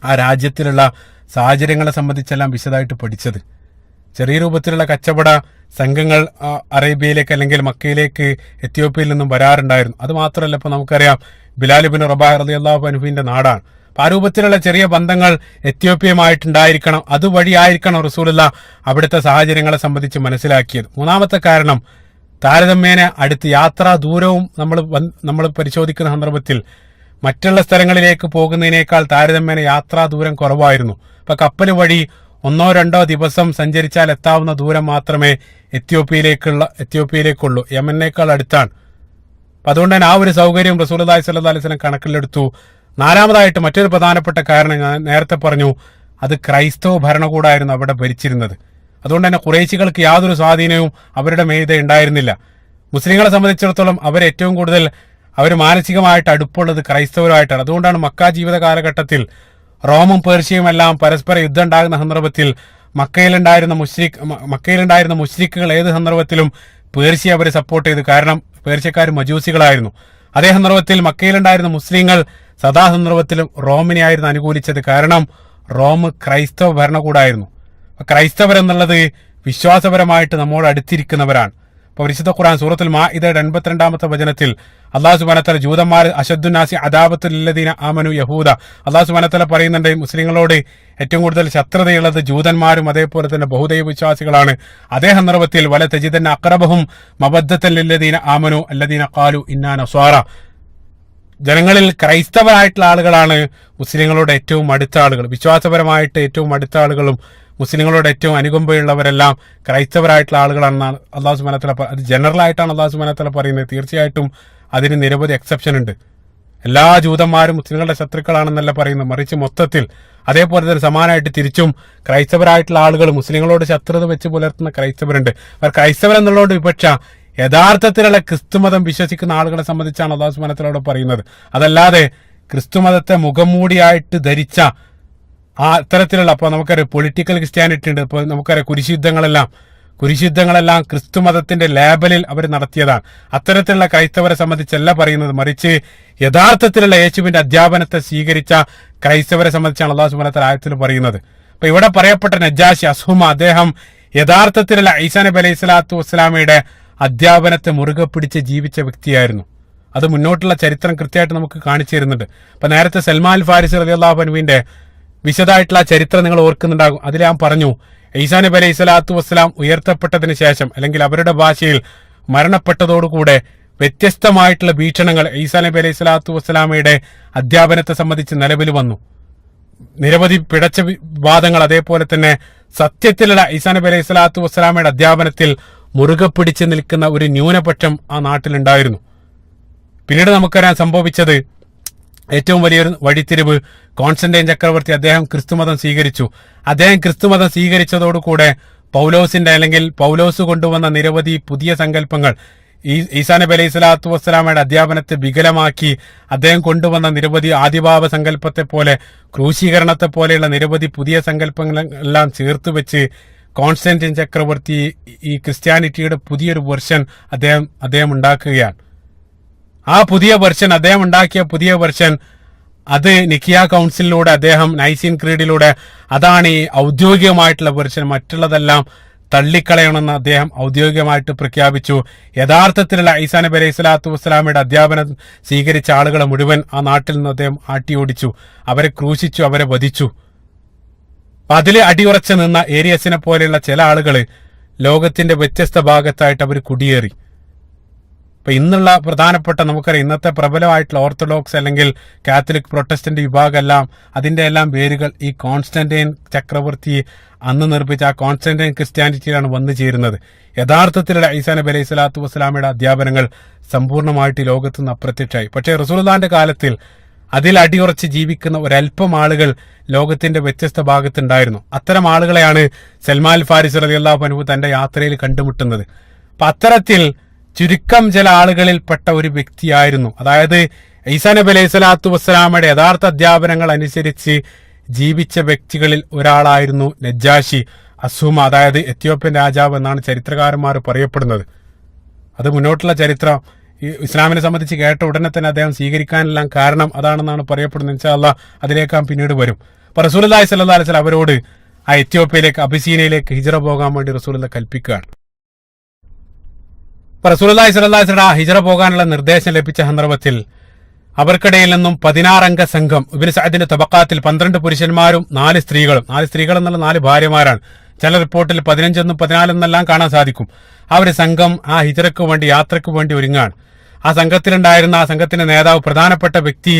ആ രാജ്യത്തിലുള്ള സാഹചര്യങ്ങളെ സംബന്ധിച്ചെല്ലാം വിശദമായിട്ട് പഠിച്ചത്. ചെറിയ രൂപത്തിലുള്ള കച്ചവട സംഘങ്ങൾ അറേബ്യയിലേക്ക് അല്ലെങ്കിൽ മക്കയിലേക്ക് എത്യോപ്യയിൽ നിന്നും വരാറുണ്ടായിരുന്നു. അത് മാത്രമല്ല, ഇപ്പൊ നമുക്കറിയാം ബിലാൽ ഇബ്നു റബാഹ് റളിയല്ലാഹു അൻഹുവിന്റെ നാടാണ്. അപ്പൊ ആ രൂപത്തിലുള്ള ചെറിയ ബന്ധങ്ങൾ എത്യോപ്യയുമായിട്ടുണ്ടായിരിക്കണം. അതുവഴിയായിരിക്കണം റസൂലുള്ളാഹി അവിടുത്തെ സാഹചര്യങ്ങളെ സംബന്ധിച്ച് മനസ്സിലാക്കിയത്. മൂന്നാമത്തെ കാരണം, താരതമ്യേന അടുത്ത് യാത്രാ ദൂരവും നമ്മൾ പരിശോധിക്കുന്ന സന്ദർഭത്തിൽ മറ്റുള്ള സ്ഥലങ്ങളിലേക്ക് പോകുന്നതിനേക്കാൾ താരതമ്യേന യാത്രാ ദൂരം കുറവായിരുന്നു. ഇപ്പൊ കപ്പൽ വഴി 1-2 ദിവസം സഞ്ചരിച്ചാൽ എത്താവുന്ന ദൂരം മാത്രമേ എത്യോപ്യയിലേക്കുള്ളൂ. യമനേക്കാൾ അടുത്താണ്. അപ്പൊ അതുകൊണ്ട് തന്നെ ആ ഒരു സൗകര്യം റസൂലുള്ളാഹി സ്വല്ലല്ലാഹു അലൈഹി വസല്ലം കണക്കിലെടുത്തു. നാലാമതായിട്ട് മറ്റൊരു പ്രധാനപ്പെട്ട കാരണം ഞാൻ നേരത്തെ പറഞ്ഞു, അത് ക്രൈസ്തവ ഭരണകൂടമായിരുന്നു അവിടെ ഭരിച്ചിരുന്നത്. അതുകൊണ്ട് തന്നെ ഖുറൈശികൾക്ക് യാതൊരു സ്വാധീനവും അവരുടെ മേതെ ഉണ്ടായിരുന്നില്ല. മുസ്ലിങ്ങളെ സംബന്ധിച്ചിടത്തോളം ഏറ്റവും കൂടുതൽ മാനസികമായിട്ട് അടുപ്പുള്ളത് ക്രൈസ്തവരുമായിട്ടാണ്. അതുകൊണ്ടാണ് മക്ക ജീവിത കാലഘട്ടത്തിൽ റോമും പേർഷ്യയും എല്ലാം പരസ്പര യുദ്ധം ഉണ്ടാകുന്ന സന്ദർഭത്തിൽ മക്കയിലുണ്ടായിരുന്ന മുശ്രിക്കുകൾ ഏത് സന്ദർഭത്തിലും പേർഷ്യ അവരെ സപ്പോർട്ട് ചെയ്തു. കാരണം പേർഷ്യക്കാർ മജൂസികളായിരുന്നു. അതേ സന്ദർഭത്തിൽ മക്കയിലുണ്ടായിരുന്ന മുസ്ലിങ്ങൾ സദാസന്ദർഭത്തിലും റോമിനെയായിരുന്നു അനുകൂലിച്ചത്. കാരണം റോം ക്രൈസ്തവ ഭരണകൂടമായിരുന്നു. ക്രൈസ്തവരെന്നുള്ളത് വിശ്വാസപരമായിട്ട് നമ്മോട് അടുത്തിരിക്കുന്നവരാണ്. ഇപ്പൊ വിശുദ്ധ ഖുർആൻ സൂറത്തുൽ മാഇദയുടെ 82-ാമത്തെ വചനത്തിൽ അല്ലാഹു സുബ്ഹാനഹു വ തആല ജൂതന്മാർ അശദ്ദുന്നാസി അദാബത്തുൽ ലില്ലദീന ആമനു യഹൂദ, അല്ലാഹു സുബ്ഹാനഹു വ തആല പറയുന്നുണ്ട്, മുസ്ലിങ്ങളോട് ഏറ്റവും കൂടുതൽ ശത്രുതയുള്ളത് ജൂതന്മാരും അതേപോലെ തന്നെ ബഹുദൈവ വിശ്വാസികളാണ്. അതേ സന്ദർഭത്തിൽ വല തജിദന്ന അഖറബഹും മവദ്ദത്തൻ ലില്ലദീന ആമനു അല്ലദീന ഖാലു ഇന്നാ നസ്വാറ, ജനങ്ങളിൽ ക്രൈസ്തവരായിട്ടുള്ള ആളുകളാണ് മുസ്ലിങ്ങളോട് ഏറ്റവും അടുത്ത ആളുകൾ. വിശ്വാസപരമായിട്ട് ഏറ്റവും അടുത്ത ആളുകളും മുസ്ലിങ്ങളോട് ഏറ്റവും അനുകമ്പയുള്ളവരെല്ലാം ക്രൈസ്തവരായിട്ടുള്ള ആളുകളാണെന്നാണ് അല്ലാഹു സുബ്ഹാനഹു വ തആല. അത് ജനറൽ ആയിട്ടാണ് അല്ലാഹു സുബ്ഹാനഹു വ തആല പറയുന്നത്. തീർച്ചയായിട്ടും അതിന് നിരവധി എക്സെപ്ഷൻ ഉണ്ട്. എല്ലാ ജൂതന്മാരും മുസ്ലിങ്ങളുടെ ശത്രുക്കളാണെന്നല്ല പറയുന്നത്, മറിച്ച് മൊത്തത്തിൽ അതേപോലെ തന്നെ സമാനമായിട്ട് തിരിച്ചും ക്രൈസ്തവരായിട്ടുള്ള ആളുകൾ മുസ്ലിങ്ങളോട് ശത്രുത വെച്ച് പുലർത്തുന്ന ക്രൈസ്തവരുണ്ട്. അവർ ക്രൈസ്തവരെന്നുള്ളതുകൊണ്ട് വിപക്ഷ യഥാർത്ഥത്തിലുള്ള ക്രിസ്തുമതം വിശ്വസിക്കുന്ന ആളുകളെ സംബന്ധിച്ചാണ് അല്ലാഹു സുബ്ഹാനഹു വ തആല പറയുന്നത്. അതല്ലാതെ ക്രിസ്തുമതത്തെ മുഖംമൂടിയായിട്ട് ധരിച്ച അത്തരത്തിലുള്ള, അപ്പോൾ നമുക്കറിയാം പൊളിറ്റിക്കൽ ക്രിസ്ത്യാനിറ്റി ഉണ്ട്. ഇപ്പോൾ നമുക്കറിയാം കുരിശുദ്ധങ്ങളെല്ലാം ക്രിസ്തുമതത്തിന്റെ ലേബലിൽ അവർ നടത്തിയതാണ്. അത്തരത്തിലുള്ള ക്രൈസ്തവരെ സംബന്ധിച്ചല്ല പറയുന്നത്, മറിച്ച് യഥാർത്ഥത്തിലുള്ള യേശുവിന്റെ അധ്യാപനത്തെ സ്വീകരിച്ച ക്രൈസ്തവരെ സംബന്ധിച്ചാണ് അല്ലാഹു സുബ്ഹാനഹു വ തആല ആയത്തിൽ പറയുന്നത്. അപ്പൊ ഇവിടെ പറയപ്പെട്ട നജാശി അസ്ഹുമ, അദ്ദേഹം യഥാർത്ഥത്തിലുള്ള ഈസാ നബി അലൈഹി സ്വലാത്തു വസ്സലാമയുടെ അധ്യാപനത്തെ മുറുകെ പിടിച്ച് ജീവിച്ച വ്യക്തിയായിരുന്നു. അത് മുന്നോട്ടുള്ള ചരിത്രം കൃത്യമായിട്ട് നമുക്ക് കാണിച്ചു തരുന്നുണ്ട്. അപ്പൊ നേരത്തെ സൽമാൻ ഫാരിസി റളിയല്ലാഹു അൻഹുവിന്റെ വിശദമായിട്ടുള്ള ചരിത്രം നിങ്ങൾ ഓർക്കുന്നുണ്ടാകും. അതിൽ ഞാൻ പറഞ്ഞു, ഈസാ നബി അലൈഹി സ്വലാത്തു വസ്സലാം ഉയർത്തപ്പെട്ടതിന് ശേഷം അല്ലെങ്കിൽ അവരുടെ ഭാഷയിൽ മരണപ്പെട്ടതോടുകൂടെ വ്യത്യസ്തമായിട്ടുള്ള വീക്ഷണങ്ങൾ ഈസാ നബി അലൈഹി സ്വലാത്തു വസ്സലാമയുടെ അധ്യാപനത്തെ സംബന്ധിച്ച് നിലവിൽ വന്നു. നിരവധി പിഴച്ച വാദങ്ങൾ, അതേപോലെ തന്നെ സത്യത്തിലുള്ള ഈസാ നബി അലൈഹി സ്വലാത്തു വസ്സലാമയുടെ അധ്യാപനത്തിൽ മുറുകെ പിടിച്ച് നിൽക്കുന്ന ഒരു ന്യൂനപക്ഷം ആ നാട്ടിലുണ്ടായിരുന്നു. പിന്നീട് നമുക്കറിയാൻ സംഭവിച്ചത് ഏറ്റവും വലിയൊരു വഴിത്തിരിവ്, കോൺസ്റ്റന്റൈൻ ചക്രവർത്തി അദ്ദേഹം ക്രിസ്തുമതം സ്വീകരിച്ചു. അദ്ദേഹം ക്രിസ്തുമതം സ്വീകരിച്ചതോടുകൂടെ പൗലോസിന്റെ അല്ലെങ്കിൽ പൗലോസ് കൊണ്ടുവന്ന നിരവധി പുതിയ സങ്കല്പങ്ങൾ, ഈസാ നബി അലൈഹി സ്വലാത്തു വസ്സലാമയുടെ അധ്യാപനത്തെ വികലമാക്കി അദ്ദേഹം കൊണ്ടുവന്ന നിരവധി ആദിഭാവ സങ്കല്പത്തെ പോലെ, ക്രൂശീകരണത്തെ പോലെയുള്ള നിരവധി പുതിയ സങ്കല്പങ്ങളെല്ലാം ചേർത്ത് വെച്ച് കോൺസ്റ്റന്റൈൻ ചക്രവർത്തി ഈ ക്രിസ്ത്യാനിറ്റിയുടെ പുതിയൊരു വെർഷൻ അദ്ദേഹം ഉണ്ടാക്കുകയാണ്. ആ അദ്ദേഹം ഉണ്ടാക്കിയ പുതിയ വെർഷൻ അത് നിക്കിയ കൗൺസിലിലൂടെ, അദ്ദേഹം നൈസീൻ ക്രീഡിലൂടെ, അതാണ് ഈ ഔദ്യോഗികമായിട്ടുള്ള വെർഷൻ. മറ്റുള്ളതെല്ലാം തള്ളിക്കളയണമെന്ന് അദ്ദേഹം ഔദ്യോഗികമായിട്ട് പ്രഖ്യാപിച്ചു. യഥാർത്ഥത്തിലുള്ള ഈസാ നബി അലൈഹി സ്വലാത്തു വസ്സലാമയുടെ അധ്യാപനം സ്വീകരിച്ച ആളുകളെ മുഴുവൻ ആ നാട്ടിൽ നിന്ന് അദ്ദേഹം ആട്ടിയോടിച്ചു, അവരെ ക്രൂശിച്ചു, അവരെ വധിച്ചു. അതിൽ അടിയുറച്ചു നിന്ന ഏരിയസിനെ പോലെയുള്ള ചില ആളുകൾ ലോകത്തിന്റെ വ്യത്യസ്ത ഭാഗത്തായിട്ട് അവർ കുടിയേറി. ഇപ്പൊ ഇന്നുള്ള പ്രധാനപ്പെട്ട നമുക്കറിയാം ഇന്നത്തെ പ്രബലമായിട്ടുള്ള ഓർത്തഡോക്സ് അല്ലെങ്കിൽ കാത്തലിക് പ്രൊട്ടസ്റ്റന്റ് വിഭാഗമെല്ലാം അതിന്റെ എല്ലാം പേരുകൾ ഈ കോൺസ്റ്റന്റൈൻ ചക്രവർത്തി അന്ന് നിർമ്മിച്ച ആ കോൺസ്റ്റന്റൈൻ ക്രിസ്ത്യാനിറ്റിയിലാണ് വന്നു ചേരുന്നത്. യഥാർത്ഥത്തിലുള്ള ഈസാ നബി അലൈഹി സ്വലാത്തു വസ്സലാമയുടെ അധ്യാപനങ്ങൾ സമ്പൂർണ്ണമായിട്ട് ലോകത്ത് നിന്ന് അപ്രത്യക്ഷമായി. പക്ഷേ റസൂലുള്ളാഹിന്റെ കാലത്തിൽ അതിൽ അടിയുറച്ച് ജീവിക്കുന്ന ഒരല്പം ആളുകൾ ലോകത്തിന്റെ വ്യത്യസ്ത ഭാഗത്തുണ്ടായിരുന്നു. അത്തരം ആളുകളെയാണ് സൽമാൻ ഫാരിസ് റളിയല്ലാഹു അൻഹു തന്റെ യാത്രയിൽ കണ്ടുമുട്ടുന്നത്. അപ്പൊ അത്തരത്തിൽ ചുരുക്കം ചില ആളുകളിൽ പെട്ട ഒരു വ്യക്തിയായിരുന്നു, അതായത് ഈസാ നബി അലൈഹി സ്വലാത്തു വസ്സലാമയുടെ യഥാർത്ഥ അധ്യാപനങ്ങൾ അനുസരിച്ച് ജീവിച്ച വ്യക്തികളിൽ ഒരാളായിരുന്നു നജ്ജാഷി അസൂമ, അതായത് എത്യോപ്യൻ രാജാവ് എന്നാണ് ചരിത്രകാരന്മാർ പറയപ്പെടുന്നത്. അത് മുന്നോട്ടുള്ള ചരിത്രം ഈ ഇസ്ലാമിനെ സംബന്ധിച്ച് കേട്ട ഉടനെ തന്നെ അദ്ദേഹം സ്വീകരിക്കാനെല്ലാം കാരണം അതാണെന്നാണ് പറയപ്പെടുന്നത്. ഇൻഷാ അല്ലാഹ് അതിലേക്ക് പിന്നീട് വരും. അപ്പൊ റസൂലുള്ളാഹി സ്വല്ലല്ലാഹു അലൈഹി വസല്ലം അവരോട് ആ എത്യോപ്യയിലേക്ക് അബിസീനയിലേക്ക് ഹിജ്റ പോകാൻ വേണ്ടി റസൂലുള്ളാഹി കൽപ്പിക്കുകയാണ്. അപ്പൊ റസൂലുള്ളാഹി സ്വല്ലല്ലാഹു അലൈഹി വസല്ലം ഹിജ്റ പോകാനുള്ള നിർദ്ദേശം ലഭിച്ച സന്ദർഭത്തിൽ അവർക്കിടയിൽ നിന്നും 16 അംഗ സംഘം, ഇബ്നു സഅദിന്റെ തബഖാത്തിൽ 12 പുരുഷന്മാരും 4 സ്ത്രീകളും, 4 സ്ത്രീകൾ എന്നുള്ള 4 ഭാര്യമാരാണ്, ചില റിപ്പോർട്ടിൽ 15 എന്നും 14 എന്നെല്ലാം കാണാൻ സാധിക്കും. ആ ഒരു സംഘം ആ ഹിജ്റയ്ക്ക് വേണ്ടി യാത്രയ്ക്ക് വേണ്ടി ഒരുങ്ങാണ്. ആ സംഘത്തിന്റെ നേതാവ് പ്രധാനപ്പെട്ട വ്യക്തി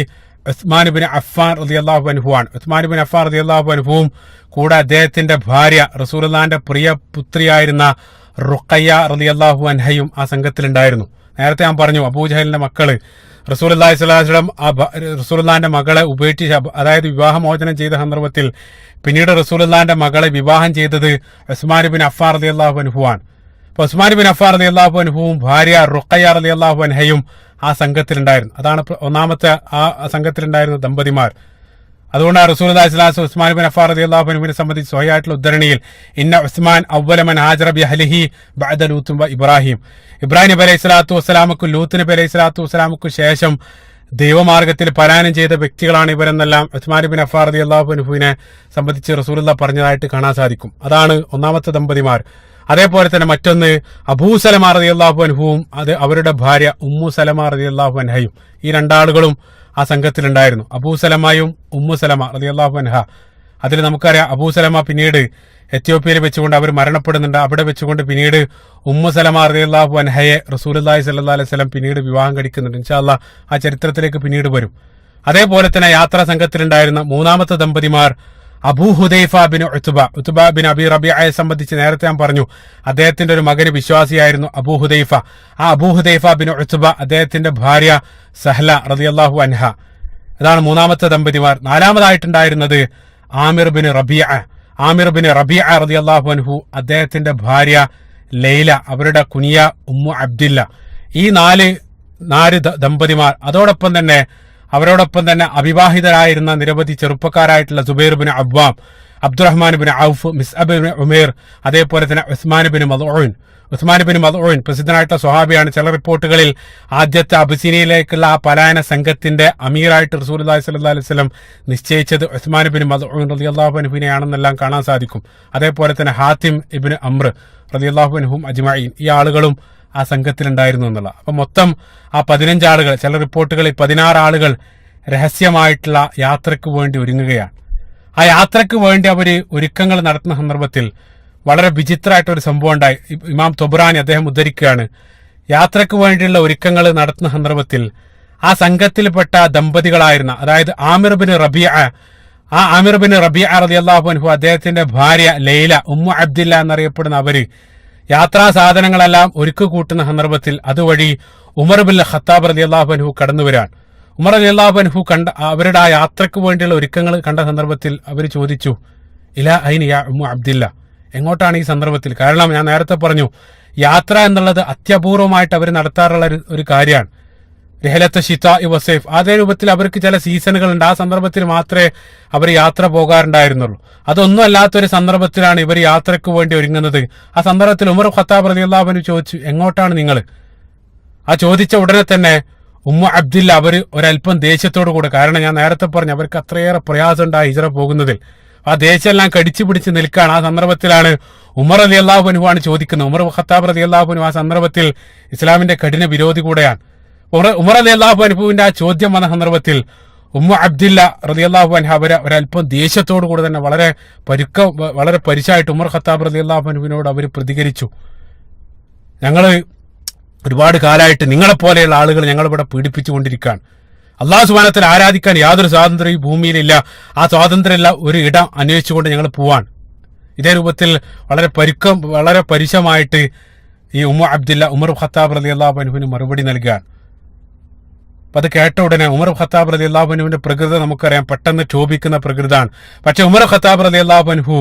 ഉസ്മാൻ ഇബ്നു അഫ്ഫാൻ റളിയല്ലാഹു അൻഹു ആണ്. ഉസ്മാൻ ഇബ്നു അഫ്ഫാൻ റളിയല്ലാഹു അൻഹുവും കൂടെ അദ്ദേഹത്തിന്റെ ഭാര്യ റസൂലുള്ളാഹിന്റെ പ്രിയ പുത്രിയായിരുന്ന റുഖയ്യ റളിയല്ലാഹു അൻഹയും ആ സംഘത്തിലുണ്ടായിരുന്നു. നേരത്തെ ഞാൻ പറഞ്ഞു അബൂജഹലിന്റെ മക്കള് റസൂലുള്ളാഹി സ്വല്ലല്ലാഹു അലൈഹി വസല്ലം റസൂലുള്ളാഹിന്റെ മകളെ ഉപേക്ഷിച്ച്, അതായത് വിവാഹമോചനം ചെയ്ത സന്ദർഭത്തിൽ പിന്നീട് റസൂലുള്ളാഹിന്റെ മകളെ വിവാഹം ചെയ്തത് ഉസ്മാൻ ഇബ്നു അഫ്ഫാൻ റളിയല്ലാഹു അൻഹു ആണ്. അപ്പൊ ഉസ്മാൻ ഇബ്നു അഫ്ഫാൻ റളിയല്ലാഹു അൻഹുവും ഭാര്യ റുഖയ്യ റളിയല്ലാഹു അൻഹയും ആ സംഘത്തിലുണ്ടായിരുന്നു. അതാണ് ഒന്നാമത്തെ ആ സംഘത്തിലുണ്ടായിരുന്ന ദമ്പതിമാർ. അതുകൊണ്ടാണ് റസൂലുള്ളാഹി സ്വല്ലല്ലാഹു അലൈഹി വസല്ലം ഉസ്മാൻ ഇബ്നു അഫ്ഫാൻ റളിയല്ലാഹു അൻഹുവിനെ സംബന്ധിച്ച് സ്വഹീഹായിട്ടുള്ള ഉദ്ധരണിയിൽ ഇന്ന ഉസ്മാൻ അവ്വല മൻ ഹാജറ ബിഅഹ്ലിഹി ബഅദ ലൂത്ത് വ ഇബ്രാഹിം നബി അലൈഹി സ്വലാത്തു വസ്സലാമക്കും ലൂത്ത് നബി അലൈഹി സ്വലാത്തു വസ്സലാമക്കും ശേഷം ദൈവമാർഗത്തിൽ പലായനം ചെയ്ത വ്യക്തികളാണ് ഇവരെന്നെല്ലാം ഉസ്മാൻ ഇബ്നു അഫ്ഫാൻ റളിയല്ലാഹു അൻഹുവിനെ സംബന്ധിച്ച് റസൂലുള്ളാഹി പറഞ്ഞതായിട്ട് കാണാൻ സാധിക്കും. അതാണ് ഒന്നാമത്തെ ദമ്പതിമാർ. അതേപോലെ തന്നെ മറ്റൊന്ന് അബൂ സലമ റളിയല്ലാഹു അൻഹുവും അവരുടെ ഭാര്യ ഉമ്മു സലമ റളിയല്ലാഹു അൻഹയും, ഈ രണ്ടാളുകളും ആ സംഘത്തിലുണ്ടായിരുന്നു. അബൂ സലമയും ഉമ്മു സലമ റളിയല്ലാഹു അൻഹ. അതിൽ നമുക്കറിയാം അബൂ സലമ പിന്നീട് എത്യോപ്യയിൽ വെച്ചുകൊണ്ട് അവർ മരണപ്പെടുന്നുണ്ട്. അവിടെ വെച്ചുകൊണ്ട് പിന്നീട് ഉമ്മു സലമ റളിയല്ലാഹു അൻഹയെ റസൂലുള്ളാഹി സ്വല്ലല്ലാഹു അലൈഹി വസല്ലം പിന്നീട് വിവാഹം കഴിക്കുന്നുണ്ട്. ഇൻഷാ അല്ലാഹ് ആ ചരിത്രത്തിലേക്ക് പിന്നീട് വരും. അതേപോലെ തന്നെ യാത്രാ സംഘത്തിലുണ്ടായിരുന്ന മൂന്നാമത്തെ ദമ്പതിമാർ അബൂ ഹുദൈഫ ബിൻ ഉത്ബ ബിൻ അബി റബീഅയെ സംബന്ധിച്ച് നേരത്തെ ഞാൻ പറഞ്ഞു, അദ്ദേഹത്തിന്റെ ഒരു മകന് വിശ്വാസിയായിരുന്നു അബൂ ഹുദൈഫ. ആ അബൂ ഹുദൈഫ ബിൻ ഉത്ബ അദ്ദേഹത്തിന്റെ ഭാര്യ സഹ്ല റളിയല്ലാഹു അൻഹ. ഇതാണ് മൂന്നാമത്തെ ദമ്പതിമാർ. നാലാമതായിട്ടുണ്ടായിരുന്നത് ആമിർ ബിൻ റബീഅ റളിയല്ലാഹു അൻഹു, അദ്ദേഹത്തിന്റെ ഭാര്യ ലൈല, അവരുടെ കുനിയ ഉമ്മു അബ്ദില്ല. ഈ നാല് ദമ്പതിമാർ. അവരോടൊപ്പം തന്നെ അവിവാഹിതരായിരുന്ന നിരവധി ചെറുപ്പക്കാരായിട്ടുള്ള Zubair bin Awwam, Abdurrahman bin Auf, Musab bin Umair, അതേപോലെ തന്നെ ഉസ്മാൻ ബിൻ മദ്ഊൻ പ്രസിദ്ധനായിട്ടുള്ള സ്വഹാബിയാണ്. ചില റിപ്പോർട്ടുകളിൽ ആദ്യത്തെ അബിസീനിയയിലേക്കുള്ള ആ പലായന സംഘത്തിന്റെ അമീറായിട്ട് റസൂലുള്ളാഹി സ്വല്ലല്ലാഹു അലൈഹി വസല്ലം നിശ്ചയിച്ചത് ഉസ്മാൻ ബിൻ മദ്ഊൻ റളിയല്ലാഹു അൻഹുവിനെയാണെന്നെല്ലാം കാണാൻ സാധിക്കും. അതേപോലെ തന്നെ ഹാത്തിം ഇബ്നു അംർ റളിയല്ലാഹു അൻഹും അജ്മഈൻ, ഈ ആളുകളും ആ സംഘത്തിലുണ്ടായിരുന്നു എന്നുള്ള. അപ്പൊ മൊത്തം ആ 15 ആളുകൾ, ചില റിപ്പോർട്ടുകളിൽ 16 ആളുകൾ രഹസ്യമായിട്ടുള്ള യാത്രക്ക് വേണ്ടി ഒരുങ്ങുകയാണ്. ആ യാത്രക്ക് വേണ്ടി അവര് ഒരുക്കങ്ങൾ നടത്തുന്ന സന്ദർഭത്തിൽ വളരെ വിചിത്രമായിട്ടൊരു സംഭവം ഉണ്ടായി. ഇമാം തൊബ്രാനി അദ്ദേഹം ഉദ്ധരിക്കുകയാണ്, യാത്രക്ക് വേണ്ടിയുള്ള ഒരുക്കങ്ങൾ നടത്തുന്ന സന്ദർഭത്തിൽ ആ സംഘത്തിൽപ്പെട്ട ദമ്പതികളായിരുന്ന, അതായത് ആമിർ ബിൻ റബീഅ റളിയല്ലാഹു അൻഹു, അദ്ദേഹത്തിന്റെ ഭാര്യ ലൈല ഉമ്മു അബ്ദില്ല എന്നറിയപ്പെടുന്ന അവര് യാത്രാ സാധനങ്ങളെല്ലാം ഒരുക്കു കൂട്ടുന്ന സന്ദർഭത്തിൽ അതുവഴി ഉമർ ബിൻ ഖത്താബ് റളിയല്ലാഹു അൻഹു കടന്നു വരാൻ. ഉമർ റളിയല്ലാഹു അൻഹു അവരുടെ ആ യാത്രക്ക് വേണ്ടിയുള്ള ഒരുക്കങ്ങൾ കണ്ട സന്ദർഭത്തിൽ അവർ ചോദിച്ചു, ഇലാ ഐന യാ ഉമ്മു അബ്ദില്ല, എങ്ങോട്ടാണ് ഈ സന്ദർഭത്തിൽ? കാരണം ഞാൻ നേരത്തെ പറഞ്ഞു, യാത്ര എന്നുള്ളത് അത്യപൂർവമായിട്ട് അവർ നടത്താറുള്ള ഒരു കാര്യമാണ്. രഹലത്ത് ഷിതാ വസൈഫ്, അതേ രൂപത്തിൽ അവർക്ക് ചില സീസണുകളുണ്ട്. ആ സന്ദർഭത്തിൽ മാത്രമേ അവർ യാത്ര പോകാറുണ്ടായിരുന്നുള്ളൂ. അതൊന്നും അല്ലാത്തൊരു സന്ദർഭത്തിലാണ് ഇവർ യാത്രക്ക് വേണ്ടി ഒരുങ്ങുന്നത്. ആ സന്ദർഭത്തിൽ ഉമർ ഖത്താബ് റളിയല്ലാഹു അൻഹു ചോദിച്ചു, എങ്ങോട്ടാണ് നിങ്ങൾ? ആ ചോദിച്ച ഉടനെ തന്നെ ഉമ്മു അബ്ദില്ല അവർ ഒരല്പം ദേഷ്യത്തോടു കൂടെ, കാരണം ഞാൻ നേരത്തെ പറഞ്ഞു അവർക്ക് അത്രയേറെ പ്രയാസമുണ്ട് ആ ഹിജ്റ പോകുന്നതിൽ, ആ ദേഷ്യമെല്ലാം കടിച്ചു പിടിച്ച് നിൽക്കുകയാണ്. ആ സന്ദർഭത്തിലാണ് ഉമർ റളിയല്ലാഹു അൻഹു ആണ് ചോദിക്കുന്നത്. ഉമർ ഖത്താബ് റളിയല്ലാഹു അൻഹു ആ സന്ദർഭത്തിൽ ഇസ്ലാമിന്റെ കഠിന വിരോധി കൂടെയാണ്. ഉമർ റളിയല്ലാഹു അൻഹുവിന്റെ ആ ചോദ്യം വന്ന സന്ദർഭത്തിൽ ഉമ്മു അബ്ദില്ല റളിയല്ലാഹു അൻഹ അവരെ ഒരല്പം ദേഷ്യത്തോടു കൂടെ തന്നെ വളരെ പരിശായിട്ട് ഉമർ ഖത്താബ് റളിയല്ലാഹു അൻഹുവിനോട് അവർ പ്രതികരിച്ചു. ഞങ്ങള് ഒരുപാട് കാലമായിട്ട് നിങ്ങളെപ്പോലെയുള്ള ആളുകൾ ഞങ്ങളിവിടെ പീഡിപ്പിച്ചുകൊണ്ടിരിക്കുകയാണ്. അള്ളാഹു സുബ്ഹാനഹു വ തആല ആരാധിക്കാൻ യാതൊരു സ്വാതന്ത്ര്യം ഈ ഭൂമിയിലില്ല. ആ സ്വാതന്ത്ര്യമില്ല ഒരു ഇടം അന്വേഷിച്ചുകൊണ്ട് ഞങ്ങൾ പോവാൻ. ഇതേ രൂപത്തിൽ വളരെ പരുഷമായിട്ട് ഈ ഉമർ ഖത്താബ് റളിയല്ലാഹു അൻഹുവിന് മറുപടി നൽകുകയാണ്. അപ്പൊ അത് കേട്ട ഉടനെ ഉമർ ഖത്താബ് റളിയല്ലാഹു അൻഹുവിന്റെ പ്രകൃതി നമുക്കറിയാം, പെട്ടെന്ന് ക്ഷോഭിക്കുന്ന പ്രകൃതാണ്. പക്ഷെ ഉമർ ഖത്താബ് റളിയല്ലാഹു അൻഹു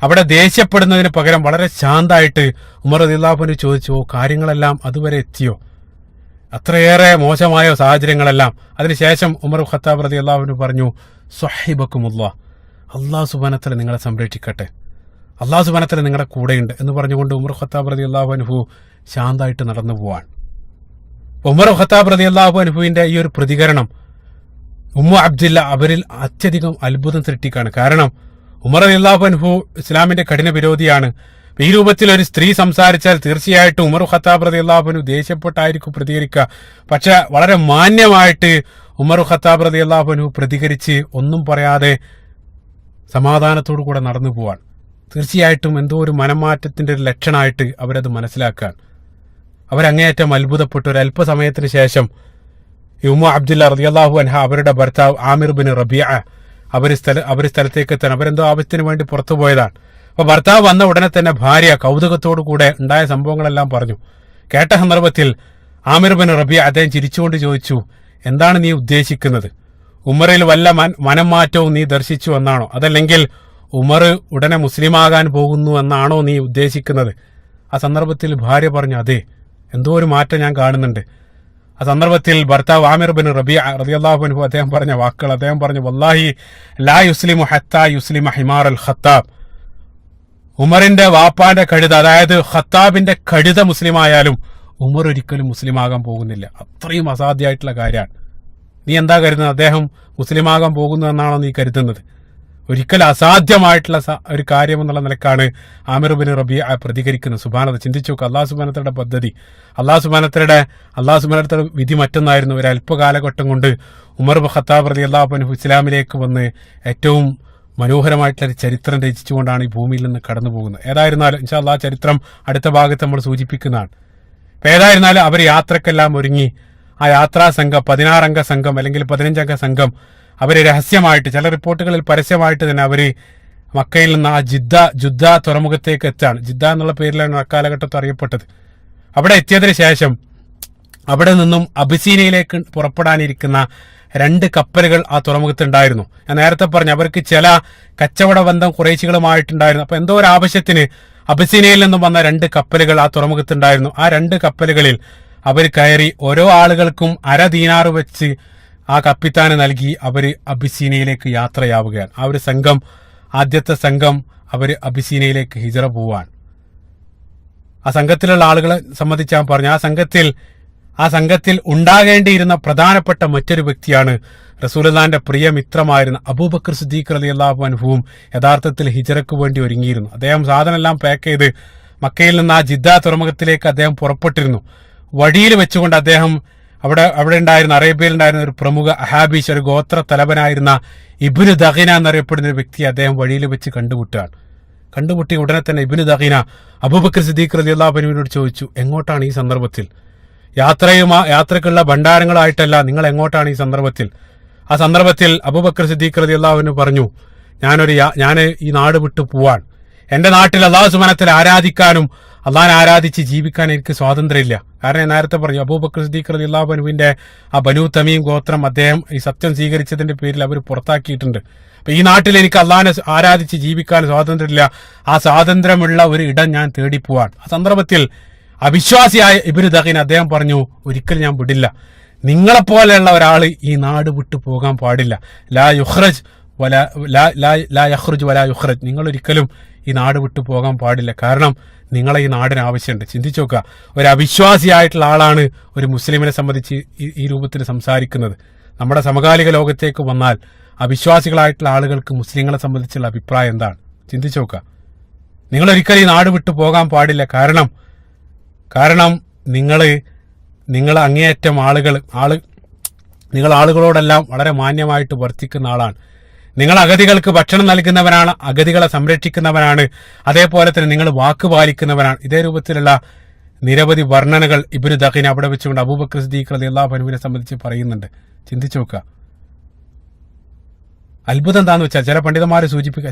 അവിടെ ദേഷ്യപ്പെടുന്നതിന് പകരം വളരെ ശാന്തമായിട്ട് ഉമർ റളിയല്ലാഹു അൻഹു ചോദിച്ചു, കാര്യങ്ങളെല്ലാം അതുവരെ എത്തിയോ? അത്രയേറെ മോശമായ സാഹചര്യങ്ങളെല്ലാം. അതിനുശേഷം ഉമർ ഖത്താബ് റളിയല്ലാഹു അൻഹു പറഞ്ഞു, സ്വഹിബക്കുമുല്ലാഹ്, അല്ലാഹു സുബ്ഹാനഹു വ തആല നിങ്ങളെ സംരക്ഷിക്കട്ടെ, അല്ലാഹു സുബ്ഹാനഹു വ തആല നിങ്ങളുടെ കൂടെയുണ്ട് എന്ന് പറഞ്ഞുകൊണ്ട് ഉമർ ഖത്താബ് റളിയല്ലാഹു അൻഹു ശാന്തമായിട്ട് നടന്നു പോവാൻ. ഉമർ ഖത്താബ് റളിയല്ലാഹു അൻഹുവിന്റെ ഈ ഒരു പ്രതികരണം ഉമ്മു അബ്ദില്ല അവരിൽ അത്യധികം അത്ഭുതം സൃഷ്ടിക്കാണ്. കാരണം ഉമർ റളിയല്ലാഹു അൻഹു ഇസ്ലാമിന്റെ കഠിന വിരോധിയാണ്. ഈ രൂപത്തിൽ ഒരു സ്ത്രീ സംസാരിച്ചാൽ തീർച്ചയായിട്ടും ഉമർ ഖത്താബ് റളിയല്ലാഹു അൻഹു ദേഷ്യപ്പെട്ടായിരിക്കും പ്രതികരിക്കുക. പക്ഷെ വളരെ മാന്യമായിട്ട് ഉമർ ഖത്താബ് റളിയല്ലാഹു അൻഹു പ്രതികരിച്ച് ഒന്നും പറയാതെ സമാധാനത്തോടു കൂടെ നടന്നു പോവാൻ. തീർച്ചയായിട്ടും എന്തോ ഒരു മനംമാറ്റത്തിന്റെ ഒരു ലക്ഷണമായിട്ട് അവരത് മനസ്സിലാക്കാൻ. അവരങ്ങേയറ്റം അത്ഭുതപ്പെട്ടു. ഒരു അല്പസമയത്തിന് ശേഷം ഉമ്മു അബ്ദുല്ല റളിയല്ലാഹു അൻഹ അവരുടെ ഭർത്താവ് ആമിർ ബിൻ റബീഅ അവർ സ്ഥലത്തേക്ക് എത്താൻ അവരെന്തോ ആവശ്യത്തിന് വേണ്ടി പുറത്തു പോയതാണ്. അപ്പൊ ഭർത്താവ് വന്ന ഉടനെ തന്നെ ഭാര്യ കൗതുകത്തോടു കൂടെ ഉണ്ടായ സംഭവങ്ങളെല്ലാം പറഞ്ഞു. കേട്ട സന്ദർഭത്തിൽ ആമിർ ബിൻ റബീഅ അദ്ദേഹം ചിരിച്ചുകൊണ്ട് ചോദിച്ചു, എന്താണ് നീ ഉദ്ദേശിക്കുന്നത്? ഉമറിൽ വല്ല മനംമാറ്റവും നീ ദർശിച്ചു എന്നാണോ? അതല്ലെങ്കിൽ ഉമർ ഉടനെ മുസ്ലിമാകാൻ പോകുന്നു എന്നാണോ നീ ഉദ്ദേശിക്കുന്നത്? ആ സന്ദർഭത്തിൽ ഭാര്യ പറഞ്ഞു, അതെ, എന്തോ ഒരു മാറ്റം ഞാൻ കാണുന്നുണ്ട്. ആ സന്ദർഭത്തിൽ ഭർത്താവ് ആമിർ ബിൻ റബീഅ റളിയല്ലാഹു അൻഹു അദ്ദേഹം പറഞ്ഞ വാക്കുകൾ, അദ്ദേഹം പറഞ്ഞു, വല്ലാഹി ലാ യുസ്ലിമു ഹത്താ യുസ്ലിമ ഹിമാർ അൽ ഖത്താബ്. ഉമറിന്റെ വാപ്പാന്റെ കഴുത, അതായത് ഖത്താബിന്റെ കഴുത മുസ്ലിമായാലും ഉമർ ഒരിക്കലും മുസ്ലിമാകാൻ പോകുന്നില്ല. അത്രയും അസാധ്യമായിട്ടുള്ള കാര്യമാണ്. നീ എന്താ കരുതുന്നത്? അദ്ദേഹം മുസ്ലിമാകാൻ പോകുന്നു എന്നാണോ നീ കരുതുന്നത്? ഒരിക്കലും അസാധ്യമായിട്ടുള്ള ഒരു കാര്യം എന്നുള്ള നിലക്കാണ് ആമിർ ബിൻ റബീഅ പ്രതികരിക്കുന്നത്. സുബ്ഹാനല്ലാഹ്, ചിന്തിച്ചു നോക്കുക. അല്ലാഹു സുബ്ഹാനഹു വ തആലയുടെ പദ്ധതി, അല്ലാഹു സുബ്ഹാനഹു വ തആലയുടെ വിധി മറ്റൊന്നായിരുന്നു. ഒരു അല്പ കാലഘട്ടം കൊണ്ട് ഉമർ ബിൻ ഖത്താബ് റളിയല്ലാഹു അൻഹു ഇസ്ലാമിലേക്ക് വന്ന് ഏറ്റവും മനോഹരമായിട്ടുള്ള ചരിത്രം രചിച്ചുകൊണ്ടാണ് ഈ ഭൂമിയിൽ നിന്ന് കടന്നു പോകുന്നത്. ഏതായിരുന്നാലും ഇൻഷാ അല്ലാഹ് ചരിത്രം അടുത്ത ഭാഗത്ത് നമ്മൾ സൂചിപ്പിക്കുന്നതാണ്. അപ്പൊ ഏതായിരുന്നാലും അവർ യാത്രക്കെല്ലാം ഒരുങ്ങി. ആ യാത്രാ സംഘം 16 അംഗ സംഘം അല്ലെങ്കിൽ 15 അംഗ സംഘം അവര് രഹസ്യമായിട്ട്, ചില റിപ്പോർട്ടുകളിൽ പരസ്യമായിട്ട് തന്നെ അവര് മക്കയിൽ നിന്ന് ആ ജുദ്ദ തുറമുഖത്തേക്ക് എത്താണ്. ജിദ്ദ എന്നുള്ള പേരിലാണ് അക്കാലഘട്ടത്തിൽ അറിയപ്പെട്ടത്. അവിടെ എത്തിയതിനു ശേഷം അവിടെ നിന്നും അബിസീനയിലേക്ക് പുറപ്പെടാനിരിക്കുന്ന 2 കപ്പലുകൾ ആ തുറമുഖത്തുണ്ടായിരുന്നു. ഞാൻ നേരത്തെ പറഞ്ഞു അവർക്ക് ചില കച്ചവട ബന്ധം കുറേശികളുമായിട്ടുണ്ടായിരുന്നു. അപ്പൊ എന്തോ ഒരു ആവശ്യത്തിന് അബിസീനയിൽ നിന്നും വന്ന 2 കപ്പലുകൾ ആ തുറമുഖത്തുണ്ടായിരുന്നു. ആ 2 കപ്പലുകളിൽ അവർ കയറി ഓരോ ആളുകൾക്കും 1/2 ദീനാർ വെച്ച് ആ കപ്പിത്താന് നൽകി അവര് അബിസീനയിലേക്ക് യാത്രയാവുകയാണ്. ആ ഒരു സംഘം, ആദ്യത്തെ സംഘം അവര് അബിസീനയിലേക്ക് ഹിജറ പോവാൻ. ആ സംഘത്തിലുള്ള ആളുകളെ സംബന്ധിച്ച് ഞാൻ പറഞ്ഞു, ആ സംഘത്തിൽ ഉണ്ടാകേണ്ടിയിരുന്ന പ്രധാനപ്പെട്ട മറ്റൊരു വ്യക്തിയാണ് റസൂലുള്ളാഹിന്റെ പ്രിയ മിത്രമായിരുന്ന അബൂബക്കർ സിദ്ദീഖ് റളിയല്ലാഹു അൻഹുവും യഥാർത്ഥത്തിൽ ഹിജറക്ക് വേണ്ടി ഒരുങ്ങിയിരുന്നു. അദ്ദേഹം സാധനമെല്ലാം പാക്ക് ചെയ്ത് മക്കയിൽ നിന്ന് ആ ജിദ്ദ തുറമുഖത്തിലേക്ക് അദ്ദേഹം പുറപ്പെട്ടിരുന്നു. വഴിയിൽ വെച്ചുകൊണ്ട് അദ്ദേഹം അവിടെ ഉണ്ടായിരുന്ന, അറേബ്യയിൽ ഉണ്ടായിരുന്ന ഒരു പ്രമുഖ അഹാബീഷ്, ഒരു ഗോത്ര തലവനായിരുന്ന ഇബ്നു ദഖീന എന്നറിയപ്പെടുന്ന ഒരു വ്യക്തി അദ്ദേഹം വഴിയിൽ വെച്ച് കണ്ടുമുട്ടി ഉടനെ തന്നെ ഇബ്നു ദഖീന അബൂബക്കർ സിദ്ദീഖ് റളിയല്ലാഹു അൻഹുവിനോട് ചോദിച്ചു, എങ്ങോട്ടാണ് ഈ സന്ദർഭത്തിൽ? യാത്രക്കുള്ള ഭണ്ഡാരങ്ങളായിട്ടല്ല, നിങ്ങൾ എങ്ങോട്ടാണ് ഈ സന്ദർഭത്തിൽ? ആ സന്ദർഭത്തിൽ അബൂബക്കർ സിദ്ദീഖ് റളിയല്ലാഹു അൻഹു പറഞ്ഞു, ഞാൻ ഈ നാട് വിട്ടു പോവാൻ. എന്റെ നാട്ടിൽ അല്ലാഹു സുബ്ഹാനഹു വ തആല ആരാധിക്കാനും അള്ളാഹിനെ ആരാധിച്ച് ജീവിക്കാൻ എനിക്ക് സ്വാതന്ത്ര്യമില്ല. കാരണം ഞാൻ നേരത്തെ പറഞ്ഞു, അബൂബക്കർ സിദ്ദീഖ് റളിയല്ലാഹു അൻഹുവിന്റെ ആ ബനൂ തമീം ഗോത്രം അദ്ദേഹം ഈ സത്യം സ്വീകരിച്ചതിന്റെ പേരിൽ അവർ പുറത്താക്കിയിട്ടുണ്ട്. അപ്പൊ ഈ നാട്ടിൽ എനിക്ക് അള്ളാഹിനെ ആരാധിച്ച് ജീവിക്കാൻ സ്വാതന്ത്ര്യമില്ല. ആ സ്വാതന്ത്ര്യമുള്ള ഒരു ഇടം ഞാൻ തേടിപ്പോവാൻ. ആ സന്ദർഭത്തിൽ അവിശ്വാസിയായ ഇബ്നു ദഖീന അദ്ദേഹം പറഞ്ഞു, ഒരിക്കലും ഞാൻ വിടില്ല. നിങ്ങളെപ്പോലെയുള്ള ഒരാൾ ഈ നാട് വിട്ടു പോകാൻ പാടില്ല. ലാ യുഖ്റജ് വലാ യുഖ്റജ്, നിങ്ങൾ ഒരിക്കലും ഈ നാട് വിട്ടു പോകാൻ പാടില്ല. കാരണം നിങ്ങളെ ഈ നാടിന് ആവശ്യമുണ്ട്. ചിന്തിച്ചു നോക്കുക, ഒരു അവിശ്വാസിയായിട്ടുള്ള ആളാണ് ഒരു മുസ്ലിമിനെ സംബന്ധിച്ച് ഈ രൂപത്തിൽ സംസാരിക്കുന്നത്. നമ്മുടെ സമകാലിക ലോകത്തേക്ക് വന്നാൽ അവിശ്വാസികളായിട്ടുള്ള ആളുകൾക്ക് മുസ്ലിങ്ങളെ സംബന്ധിച്ചുള്ള അഭിപ്രായം എന്താണ്? ചിന്തിച്ചു നോക്കുക. നിങ്ങൾ ഒരിക്കലും ഈ നാട് വിട്ടു പോകാൻ പാടില്ല. കാരണം നിങ്ങൾ അങ്ങേയറ്റം നിങ്ങൾ ആളുകളോടെല്ലാം വളരെ മാന്യമായിട്ട് വർത്തിക്കുന്ന ആളാണ്. നിങ്ങൾ അഗതികൾക്ക് ഭക്ഷണം നൽകുന്നവനാണ്, അഗതികളെ സംരക്ഷിക്കുന്നവനാണ്, അതേപോലെ തന്നെ നിങ്ങൾ വാക്ക് പാലിക്കുന്നവനാണ്. ഇതേ രൂപത്തിലുള്ള നിരവധി വർണ്ണനകൾ ഇബ്നു ദഖീന അവിടെ വെച്ചുകൊണ്ട് അബൂബക്കർ സിദ്ദീഖ് റളിയല്ലാഹു അൻഹുവിനെ സംബന്ധിച്ച് പറയുന്നുണ്ട്. ചിന്തിച്ചു നോക്കുക. അത്ഭുതം എന്താന്ന് വെച്ചാൽ ചില പണ്ഡിതന്മാരെ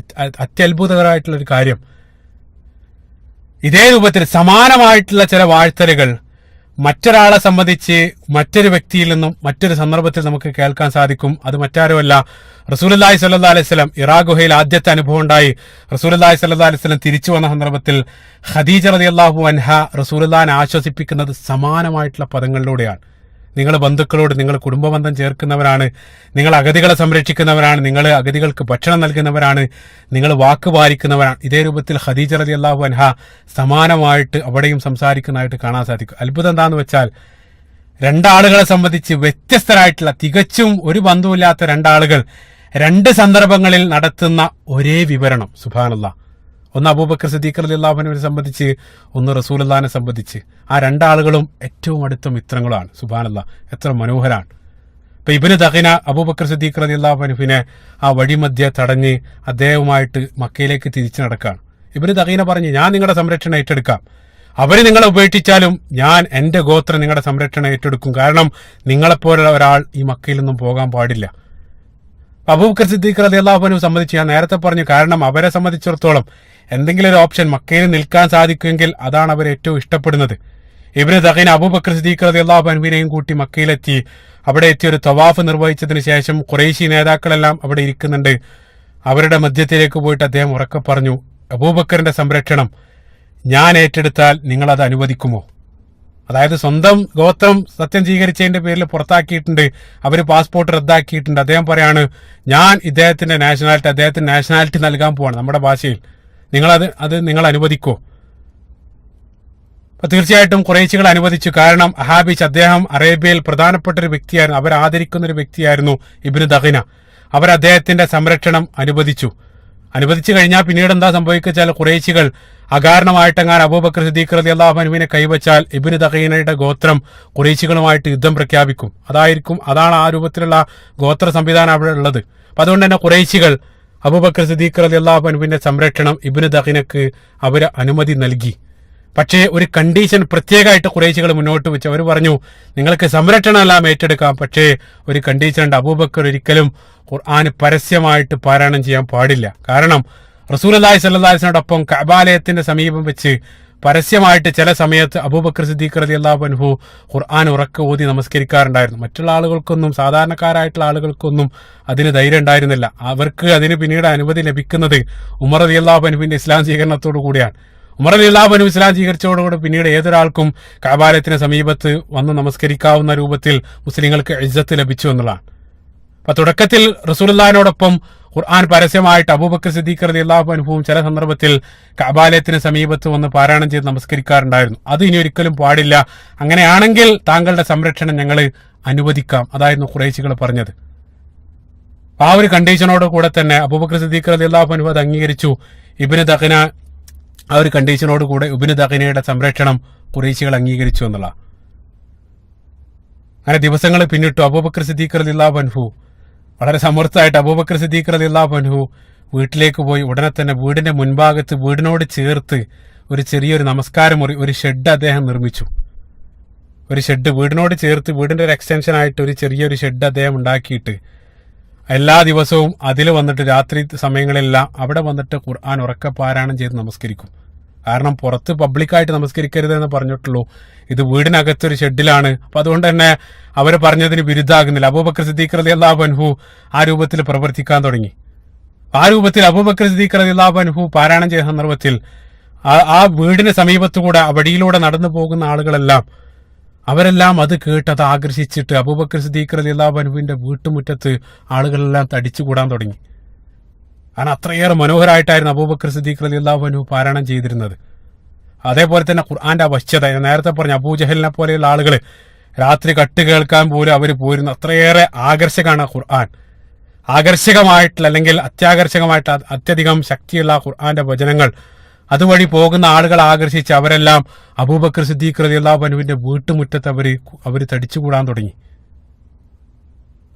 അത്യത്ഭുതകരമായിട്ടുള്ള ഒരു കാര്യം, ഇതേ രൂപത്തിൽ സമാനമായിട്ടുള്ള ചില വാഴ്ത്തലുകൾ മറ്റൊരാളെ സംബന്ധിച്ച് മറ്റൊരു വ്യക്തിയിൽ നിന്നും മറ്റൊരു സന്ദർഭത്തിൽ നമുക്ക് കേൾക്കാൻ സാധിക്കും. അത് മറ്റാരുമല്ല, റസൂലുള്ളാഹി സ്വല്ലല്ലാഹു അലൈഹി വസല്ലം ഇറാ ഗുഹയിൽ ആദ്യത്തെ അനുഭവം ഉണ്ടായി. റസൂലുള്ളാഹി സ്വല്ലല്ലാഹു അലൈഹി വസല്ലം തിരിച്ചു വന്ന സന്ദർഭത്തിൽ ഖദീജ റളിയല്ലാഹു അൻഹ റസൂലുള്ളാഹിനെ ആശ്വസിപ്പിക്കുന്നത് സമാനമായിട്ടുള്ള പദങ്ങളിലൂടെയാണ്. നിങ്ങൾ ബന്ധുക്കളോട്, നിങ്ങൾ കുടുംബബന്ധം ചേർക്കുന്നവരാണ്, നിങ്ങൾ അഗതികളെ സംരക്ഷിക്കുന്നവരാണ്, നിങ്ങൾ അഗതികൾക്ക് ഭക്ഷണം നൽകുന്നവരാണ്, നിങ്ങൾ വാക്ക് പാലിക്കുന്നവരാണ്. ഇതേ രൂപത്തിൽ ഖദീജ റളിയല്ലാഹു അൻഹ സമാനമായിട്ട് അവിടെയും സംസാരിക്കുന്നതായിട്ട് കാണാൻ സാധിക്കും. അത്ഭുതം എന്താന്ന് വെച്ചാൽ രണ്ടാളുകളെ സംബന്ധിച്ച് വ്യത്യസ്തരായിട്ടുള്ള, തികച്ചും ഒരു ബന്ധവുമില്ലാത്ത രണ്ടാളുകൾ രണ്ട് സന്ദർഭങ്ങളിൽ നടത്തുന്ന ഒരേ വിവരണം. സുബ്ഹാനല്ലാഹ്. ഒന്ന് അബൂബക്കർ സിദ്ദീഖ് റളിയല്ലാഹു അൻഹുവിനെ സംബന്ധിച്ച്, ഒന്ന് റസൂലുള്ളാഹിനെ സംബന്ധിച്ച്. ആ രണ്ടാളുകളും ഏറ്റവും അടുത്ത മിത്രങ്ങളാണ്. സുബ്ഹാനല്ലാഹ്, എത്ര മനോഹരാണ്. ഇപ്പൊ ഇബ്നു ദഖീന അബൂബക്കർ സിദ്ദീഖ് റളിയല്ലാഹു അൻഹുവിനെ ആ വഴിമധ്യേ തടഞ്ഞ് അദ്ദേഹവുമായിട്ട് മക്കയിലേക്ക് തിരിച്ചു നടക്കുകയാണ്. ഇബ്നു ദഖീന പറഞ്ഞു, ഞാൻ നിങ്ങളുടെ സംരക്ഷണം ഏറ്റെടുക്കാം, അവര് നിങ്ങളെ ഉപേക്ഷിച്ചാലും ഞാൻ എന്റെ ഗോത്രം നിങ്ങളുടെ സംരക്ഷണം ഏറ്റെടുക്കും, കാരണം നിങ്ങളെപ്പോലുള്ള ഒരാൾ ഈ മക്കയിൽ നിന്നും പോകാൻ പാടില്ല. അബൂബക്കർ സിദ്ദീഖ് റളിയല്ലാഹു അൻഹു സംബന്ധിച്ച് ഞാൻ നേരത്തെ പറഞ്ഞു, കാരണം അവരെ സംബന്ധിച്ചിടത്തോളം എന്തെങ്കിലും ഒരു ഓപ്ഷൻ മക്കയിൽ നിൽക്കാൻ സാധിക്കുമെങ്കിൽ അതാണ് അവർ ഏറ്റവും ഇഷ്ടപ്പെടുന്നത്. ഇബ്നു ദഖീന അബൂബക്കർ സിദ്ദീഖ് റളിയല്ലാഹു അൻഹുവിനെയും കൂട്ടി മക്കയിലെത്തി. അവിടെ എത്തി ഒരു തവാഫ് നിർവഹിച്ചതിന് ശേഷം ഖുറൈശി നേതാക്കളെല്ലാം അവിടെ ഇരിക്കുന്നുണ്ട്. അവരുടെ മധ്യത്തിലേക്ക് പോയിട്ട് അദ്ദേഹം ഉറക്കെ പറഞ്ഞു, അബൂബക്കറിന്റെ സംരക്ഷണം ഞാൻ ഏറ്റെടുത്താൽ നിങ്ങൾ അത് അനുവദിക്കുമോ? അതായത് സ്വന്തം ഗോത്രം സത്യം സ്വീകരിച്ചതിന്റെ പേരിൽ പുറത്താക്കിയിട്ടുണ്ട്, അവർ പാസ്പോർട്ട് റദ്ദാക്കിയിട്ടുണ്ട്. അദ്ദേഹം പറയാണ്, ഞാൻ അദ്ദേഹത്തിന്റെ നാഷണാലിറ്റി നൽകാൻ പോവാണ് നമ്മുടെ ഭാഷയിൽ, നിങ്ങൾ അനുവദിക്കോ? അപ്പൊ തീർച്ചയായിട്ടും ഖുറൈശികൾ അനുവദിച്ചു. കാരണം അഹാബിച്ച് അദ്ദേഹം അറേബ്യയിൽ പ്രധാനപ്പെട്ട ഒരു വ്യക്തിയായിരുന്നു, അവർ ആദരിക്കുന്ന ഒരു വ്യക്തിയായിരുന്നു ഇബ്നു ദഖീന. അവർ അദ്ദേഹത്തിന്റെ സംരക്ഷണം അനുവദിച്ചു കഴിഞ്ഞാൽ പിന്നീട് എന്താ സംഭവിച്ചാൽ ഖുറൈശികൾ അകാരണമായിട്ടെങ്ങാൻ അബൂബക്കർ സിദ്ദീഖ് റളിയല്ലാഹു അൻഹുവിനെ കൈവച്ചാൽ ഇബ്നു ദഖീനയുടെ ഗോത്രം ഖുറൈശികളുമായിട്ട് യുദ്ധം പ്രഖ്യാപിക്കും. അതാണ് ആ രൂപത്തിലുള്ള ഗോത്ര സംവിധാനം അവിടെ ഉള്ളത്. അപ്പൊ അതുകൊണ്ട് തന്നെ ഖുറൈശികൾ അബൂബക്കർ സിദ്ദീഖ് റളിയല്ലാഹു അൻഹുവിന്റെ സംരക്ഷണം ഇബ്നു ദഖീനക്ക് അവർ അനുമതി നൽകി. പക്ഷേ ഒരു കണ്ടീഷൻ പ്രത്യേകമായിട്ട് ഖുറൈശികൾ മുന്നോട്ട് വെച്ചു. അവർ പറഞ്ഞു, നിങ്ങൾക്ക് സംരക്ഷണം എല്ലാം ഏറ്റെടുക്കാം, പക്ഷേ ഒരു കണ്ടീഷൻ ഉണ്ട്, അബൂബക്കർ ഒരിക്കലും ഖുർആൻ പരസ്യമായിട്ട് പാരായണം ചെയ്യാൻ പാടില്ല. കാരണം റസൂലുള്ളാഹി സ്വല്ലല്ലാഹു അലൈഹി വസല്ലമയോടൊപ്പം കഅബാലയത്തിന്റെ സമീപം വെച്ച് പരസ്യമായിട്ട് ചില സമയത്ത് അബൂബക്കർ സിദ്ദീഖ് റളിയല്ലാഹു അൻഹു ഖുർആൻ ഉറക്കെ ഓതി നമസ്കരിക്കാറുണ്ടായിരുന്നു. മറ്റുള്ള ആളുകൾക്കൊന്നും, സാധാരണക്കാരായിട്ടുള്ള ആളുകൾക്കൊന്നും അതിന് ധൈര്യം ഉണ്ടായിരുന്നില്ല. അവർക്ക് അതിന് പിന്നീട് അനുമതി ലഭിക്കുന്നത് ഉമർ റളിയല്ലാഹു അൻഹുവിന്റെ ഇസ്ലാം സ്വീകരണത്തോടു കൂടിയാണ്. ഉമർ റളിയല്ലാഹു അൻഹു ഇസ്ലാം സ്വീകരിച്ചതോടുകൂടി പിന്നീട് ഏതൊരാൾക്കും കഅബാലയത്തിന് സമീപത്ത് വന്ന് നമസ്കരിക്കാവുന്ന രൂപത്തിൽ മുസ്ലിങ്ങൾക്ക് ഇസ്സത്ത് ലഭിച്ചു എന്നുള്ളതാണ്. അപ്പൊ തുടക്കത്തിൽ റസൂലുള്ളാഹിനോടൊപ്പം ഖുർആൻ പരസ്യമായിട്ട് അബൂബക്കർ സിദ്ദീഖ് റളിയല്ലാഹു അൻഹുവും ചില സന്ദർഭത്തിൽ കഅബാലയത്തിന് സമീപത്ത് വന്ന് പാരായണം ചെയ്ത് നമസ്കരിക്കാറുണ്ടായിരുന്നു. അത് ഇനി ഒരിക്കലും പാടില്ല, അങ്ങനെയാണെങ്കിൽ താങ്കളുടെ സംരക്ഷണം ഞങ്ങൾ അനുവദിക്കാം, അതായിരുന്നു ഖുറൈശികൾ പറഞ്ഞത്. ആ ഒരു കണ്ടീഷനോട് കൂടെ തന്നെ അബൂബക്കർ സിദ്ദീഖ് റളിയല്ലാഹു അൻഹു അത് അംഗീകരിച്ചു. ഇബ്നു ദഖീന ആ ഒരു കണ്ടീഷനോട് കൂടെ ഇബ്നു ദഖീനയുടെ സംരക്ഷണം ഖുറൈശികൾ അംഗീകരിച്ചു എന്നുള്ള. അങ്ങനെ ദിവസങ്ങൾ പിന്നിട്ടു. അബൂബക്കർ സിദ്ദീഖ് റളിയല്ലാഹു അൻഹു വളരെ സമർത്ഥമായിട്ട് അബൂബക്കർ സിദ്ദീഖ് റളിയല്ലാഹു അൻഹു വീട്ടിലേക്ക് പോയി. ഉടനെ തന്നെ വീടിന്റെ മുൻഭാഗത്ത് വീടിനോട് ചേർത്ത് ഒരു ചെറിയൊരു നമസ്കാര മുറി, ഒരു ഷെഡ് അദ്ദേഹം നിർമ്മിച്ചു. ഒരു ഷെഡ് വീടിനോട് ചേർത്ത്, വീടിന്റെ ഒരു എക്സ്റ്റൻഷൻ ആയിട്ട് ഒരു ചെറിയൊരു ഷെഡ് അദ്ദേഹം ഉണ്ടാക്കിയിട്ട് എല്ലാ ദിവസവും അതിൽ വന്നിട്ട് രാത്രി സമയങ്ങളെല്ലാം അവിടെ വന്നിട്ട് ഖുർആൻ ഉറക്കെ പാരായണം ചെയ്ത് നമസ്കരിക്കും. കാരണം പുറത്ത് പബ്ലിക്കായിട്ട് നമസ്കരിക്കരുതെന്ന് പറഞ്ഞിട്ടുള്ളൂ, ഇത് വീടിനകത്തൊരു ഷെഡിലാണ്. അപ്പൊ അതുകൊണ്ട് തന്നെ അവർ പറഞ്ഞതിന് വിരുദ്ധാകുന്നില്ല. അബൂബക്കർ സിദ്ദീഖ് റളിയല്ലാഹു അൻഹു ആ രൂപത്തിൽ പ്രവർത്തിക്കാൻ തുടങ്ങി. ആ രൂപത്തിൽ അബൂബക്കർ സിദ്ദീഖ് റളിയല്ലാഹു അൻഹു പാരായണം ചെയ്ത സന്ദർഭത്തിൽ ആ വീടിന് സമീപത്തുകൂടെ വഴിയിലൂടെ നടന്നു പോകുന്ന ആളുകളെല്ലാം അവരെല്ലാം അത് കേട്ട് അത് ആകർഷിച്ചിട്ട് അബൂബക്കർ സിദ്ദീഖ് റളിയല്ലാഹു അൻഹുവിന്റെ വീട്ടുമുറ്റത്ത് ആളുകളെല്ലാം തടിച്ചുകൂടാൻ തുടങ്ങി. കാരണം അത്രയേറെ മനോഹരമായിട്ടായിരുന്നു അബൂബക്കർ സിദ്ദീഖ് റളിയല്ലാഹു അൻഹു പാരായണം ചെയ്തിരുന്നത്. അതേപോലെ തന്നെ ഖുർആന്റെ വശ്യത, ഞാൻ നേരത്തെ പറഞ്ഞ അബൂജഹലിനെ പോലെയുള്ള ആളുകൾ രാത്രി കട്ട് കേൾക്കാൻ പോലും അവർ പോയിരുന്നു. അത്രയേറെ ആകർഷകമാണ് ഖുർആൻ. ആകർഷകമായിട്ടുള്ള അല്ലെങ്കിൽ അത്യാകർഷകമായിട്ട് അത്യധികം ശക്തിയുള്ള ഖുർആന്റെ വചനങ്ങൾ അതുവഴി പോകുന്ന ആളുകൾ ആകർഷിച്ച് അവരെല്ലാം അബൂബക്കർ സിദ്ദീഖ് റളിയല്ലാഹു അൻഹുവിന്റെ വീട്ടുമുറ്റത്ത് അവർ തടിച്ചുകൂടാൻ തുടങ്ങി.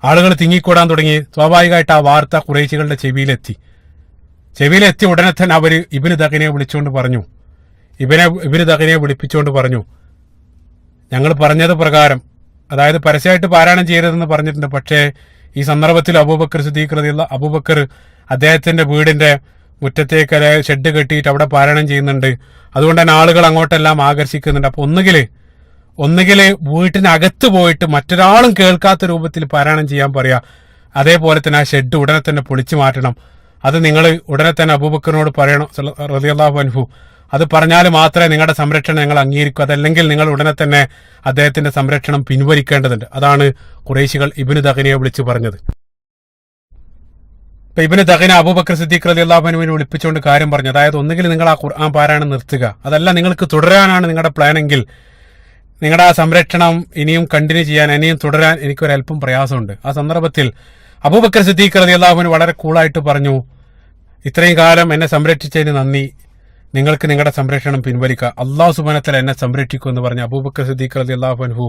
ആളുകൾ തിങ്ങിക്കൂടാൻ തുടങ്ങി. സ്വാഭാവികമായിട്ട് ആ വാർത്ത ഖുറൈശികളുടെ ചെവിയിലെത്തി ഉടനെ തന്നെ അവർ ഇബ്നു ദഖീനയെ വിളിച്ചുകൊണ്ട് പറഞ്ഞു, ഇബ്നു ദഖീനയെ വിളിപ്പിച്ചുകൊണ്ട് പറഞ്ഞു, ഞങ്ങൾ പറഞ്ഞത് പ്രകാരം, അതായത് പരസ്യമായിട്ട് പാരായണം ചെയ്യരുതെന്ന് പറഞ്ഞിട്ടുണ്ട്. പക്ഷേ ഈ സന്ദർഭത്തിൽ അബൂബക്കർ സിദ്ദീഖ് റളിയല്ലാഹു അബൂബക്കർ അദ്ദേഹത്തിന്റെ വീടിന്റെ മുറ്റത്തേക്ക് അതായത് ഷെഡ് കെട്ടിയിട്ട് അവിടെ പാരായണം ചെയ്യുന്നുണ്ട്. അതുകൊണ്ട് തന്നെ ആളുകൾ അങ്ങോട്ടെല്ലാം ആകർഷിക്കുന്നുണ്ട്. അപ്പൊ ഒന്നുകിൽ വീട്ടിനകത്ത് പോയിട്ട് മറ്റൊരാളും കേൾക്കാത്ത രൂപത്തിൽ പാരായണം ചെയ്യാൻ പറയാ. അതേപോലെ തന്നെ ആ ഷെഡ് ഉടനെ തന്നെ പൊളിച്ചു മാറ്റണം. അത് നിങ്ങൾ ഉടനെ തന്നെ അബൂബക്കറിനോട് പറയണം റളിയല്ലാഹു അൻഹു. അത് പറഞ്ഞാൽ മാത്രമേ നിങ്ങളുടെ സംരക്ഷണം ഞങ്ങൾ അംഗീകരിക്കൂ. അതല്ലെങ്കിൽ നിങ്ങൾ ഉടനെ തന്നെ അദ്ദേഹത്തിന്റെ സംരക്ഷണം പിൻവലിക്കേണ്ടതുണ്ട്. അതാണ് ഖുറൈശികൾ ഇബ്നു ദഖിനയെ വിളിച്ചു പറഞ്ഞത്. ഇപ്പൊ ഇബ്നു ദഖിന അബൂബക്കർ സിദ്ദീഖ് റളിയല്ലാഹു അൻഹുവിനെ വിളിപ്പിച്ചുകൊണ്ട് കാര്യം പറഞ്ഞു. അതായത് ഒന്നുകിൽ നിങ്ങൾ ആ ഖുർആൻ പാരായണം നിർത്തുക, അതല്ല നിങ്ങൾക്ക് തുടരാനാണ് നിങ്ങളുടെ പ്ലാനെങ്കിൽ നിങ്ങളുടെ ആ സംരക്ഷണം ഇനിയും കണ്ടിന്യൂ ചെയ്യാൻ, ഇനിയും തുടരാൻ എനിക്കൊരല്പം പ്രയാസമുണ്ട്. ആ സന്ദർഭത്തിൽ അബൂബക്കർ സിദ്ദീഖ് റളിയല്ലാഹു അൻഹു വളരെ കൂളായിട്ട് പറഞ്ഞു, ഇത്രയും കാലം എന്നെ സംരക്ഷിച്ചതിന് നന്ദി, നിങ്ങൾക്ക് നിങ്ങളുടെ സംരക്ഷണം പിൻവലിക്കുക, അല്ലാഹു സുബ്ഹാനഹു വ തആല എന്നെ സംരക്ഷിക്കും എന്ന് പറഞ്ഞ അബൂബക്കർ സിദ്ദീഖ് റളിയല്ലാഹു അൻഹു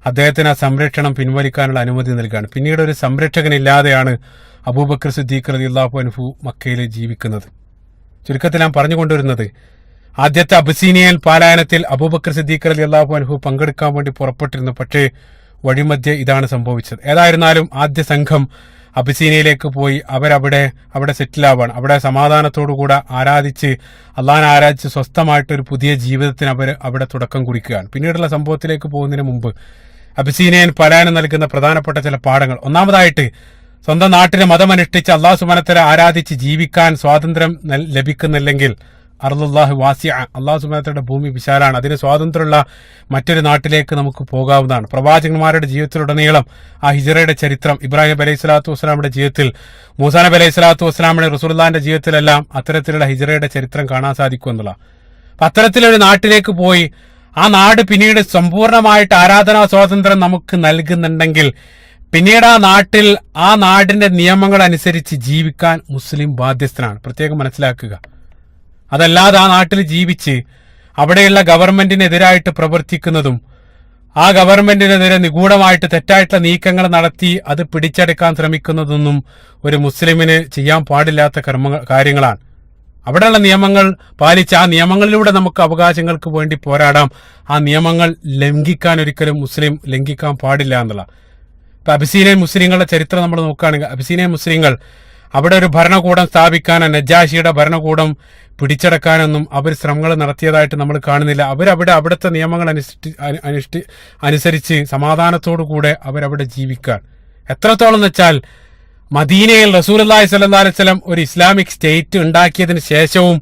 അദ്ദേഹത്തിന് ആ സംരക്ഷണം പിൻവലിക്കാനുള്ള അനുമതി നൽകുകയാണ്. പിന്നീട് ഒരു സംരക്ഷകനില്ലാതെയാണ് അബൂബക്കർ സിദ്ദീഖ് റളിയല്ലാഹു അൻഹു മക്കയിൽ ജീവിക്കുന്നത്. ചുരുക്കത്തിൽ ഞാൻ പറഞ്ഞുകൊണ്ടുവരുന്നത്, ആദ്യത്തെ അബസീനിയൻ പാലായനത്തിൽ അബൂബക്കർ സിദ്ദീഖ് റളിയല്ലാഹു അൻഹു പങ്കെടുക്കാൻ വേണ്ടി പുറപ്പെട്ടിരുന്നു. പക്ഷേ വഴിമധ്യേ ഇതാണ് സംഭവിച്ചത്. ഏതായിരുന്നാലും ആദ്യ സംഘം അബിസീനയിലേക്ക് പോയി അവിടെ സെറ്റിലാവാണ്. അവിടെ സമാധാനത്തോടുകൂടെ ആരാധിച്ച് അള്ളാഹിനെ ആരാധിച്ച് സ്വസ്ഥമായിട്ടൊരു പുതിയ ജീവിതത്തിന് അവിടെ തുടക്കം കുറിക്കുകയാണ്. പിന്നീടുള്ള സംഭവത്തിലേക്ക് പോകുന്നതിന് മുമ്പ് അബിസീനിയൻ പലായനം നൽകുന്ന പ്രധാനപ്പെട്ട ചില പാഠങ്ങൾ. ഒന്നാമതായിട്ട്, സ്വന്തം നാട്ടിലെ മതമനുഷ്ഠിച്ച് അള്ളാഹു സുബ്ഹാനഹു വ തആല ആരാധിച്ച് ജീവിക്കാൻ സ്വാതന്ത്ര്യം ലഭിക്കുന്നില്ലെങ്കിൽ അർളുല്ലാഹി വാസിഅ, അള്ളാഹു സുബ്ഹാനഹു വ തആലയുടെ ഭൂമി വിശാലാണ്, അതിന് സ്വാതന്ത്ര്യമുള്ള മറ്റൊരു നാട്ടിലേക്ക് നമുക്ക് പോകാവുന്നതാണ്. പ്രവാചകന്മാരുടെ ജീവിതത്തിലുടനീളം ആ ഹിജ്റയുടെ ചരിത്രം, ഇബ്രാഹിം നബി അലൈഹി സ്വലാത്തു വസ്സലാമിന്റെ ജീവിതത്തിൽ, മൂസാ നബി അലൈഹി സ്വലാത്തു വസ്സലാമിന്റെ റസൂലുള്ളാഹിന്റെ ജീവിതത്തിലെല്ലാം അത്തരത്തിലുള്ള ഹിജ്റയുടെ ചരിത്രം കാണാൻ സാധിക്കും എന്നുള്ള. അപ്പൊ അത്തരത്തിലൊരു നാട്ടിലേക്ക് പോയി ആ നാട് പിന്നീട് സമ്പൂർണ്ണമായിട്ട് ആരാധനാ സ്വാതന്ത്ര്യം നമുക്ക് നൽകുന്നുണ്ടെങ്കിൽ പിന്നീട് ആ നാടിന്റെ നിയമങ്ങൾ അനുസരിച്ച് ജീവിക്കാൻ മുസ്ലിം ബാധ്യസ്ഥനാണ്. പ്രത്യേകം മനസ്സിലാക്കുക. അതല്ലാതെ ആ നാട്ടിൽ ജീവിച്ച് അവിടെയുള്ള ഗവൺമെന്റിനെതിരായിട്ട് പ്രവർത്തിക്കുന്നതും ആ ഗവൺമെന്റിനെതിരെ നിഗൂഢമായിട്ട് തെറ്റായിട്ടുള്ള നീക്കങ്ങൾ നടത്തി അത് പിടിച്ചെടുക്കാൻ ശ്രമിക്കുന്നതൊന്നും ഒരു മുസ്ലിമിന് ചെയ്യാൻ പാടില്ലാത്ത കാര്യങ്ങളാണ്. അവിടെയുള്ള നിയമങ്ങൾ പാലിച്ച് ആ നിയമങ്ങളിലൂടെ നമുക്ക് അവകാശങ്ങൾക്ക് വേണ്ടി പോരാടാം. ആ നിയമങ്ങൾ ലംഘിക്കാൻ ഒരിക്കലും മുസ്ലിം ലംഘിക്കാൻ പാടില്ല എന്നുള്ള. ഇപ്പൊ അബിസീനിയൻ മുസ്ലിങ്ങളുടെ ചരിത്രം നമ്മൾ നോക്കുകയാണെങ്കിൽ, അബിസീനിയൻ മുസ്ലിങ്ങൾ അവിടെ ഒരു ഭരണകൂടം സ്ഥാപിക്കാനോ നജാഷിയുടെ ഭരണകൂടം പിടിച്ചടക്കാനൊന്നും അവർ ശ്രമങ്ങൾ നടത്തിയതായിട്ട് നമ്മൾ കാണുന്നില്ല. അവിടുത്തെ നിയമങ്ങൾ അനുസരിച്ച് സമാധാനത്തോടുകൂടെ അവരവിടെ ജീവിക്കാൻ. എത്രത്തോളം എന്ന് വെച്ചാൽ മദീനയിൽ റസൂലുള്ളാഹി സ്വല്ലല്ലാഹു അലൈഹി വസല്ലം ഒരു ഇസ്ലാമിക് സ്റ്റേറ്റ് ഉണ്ടാക്കിയതിന് ശേഷവും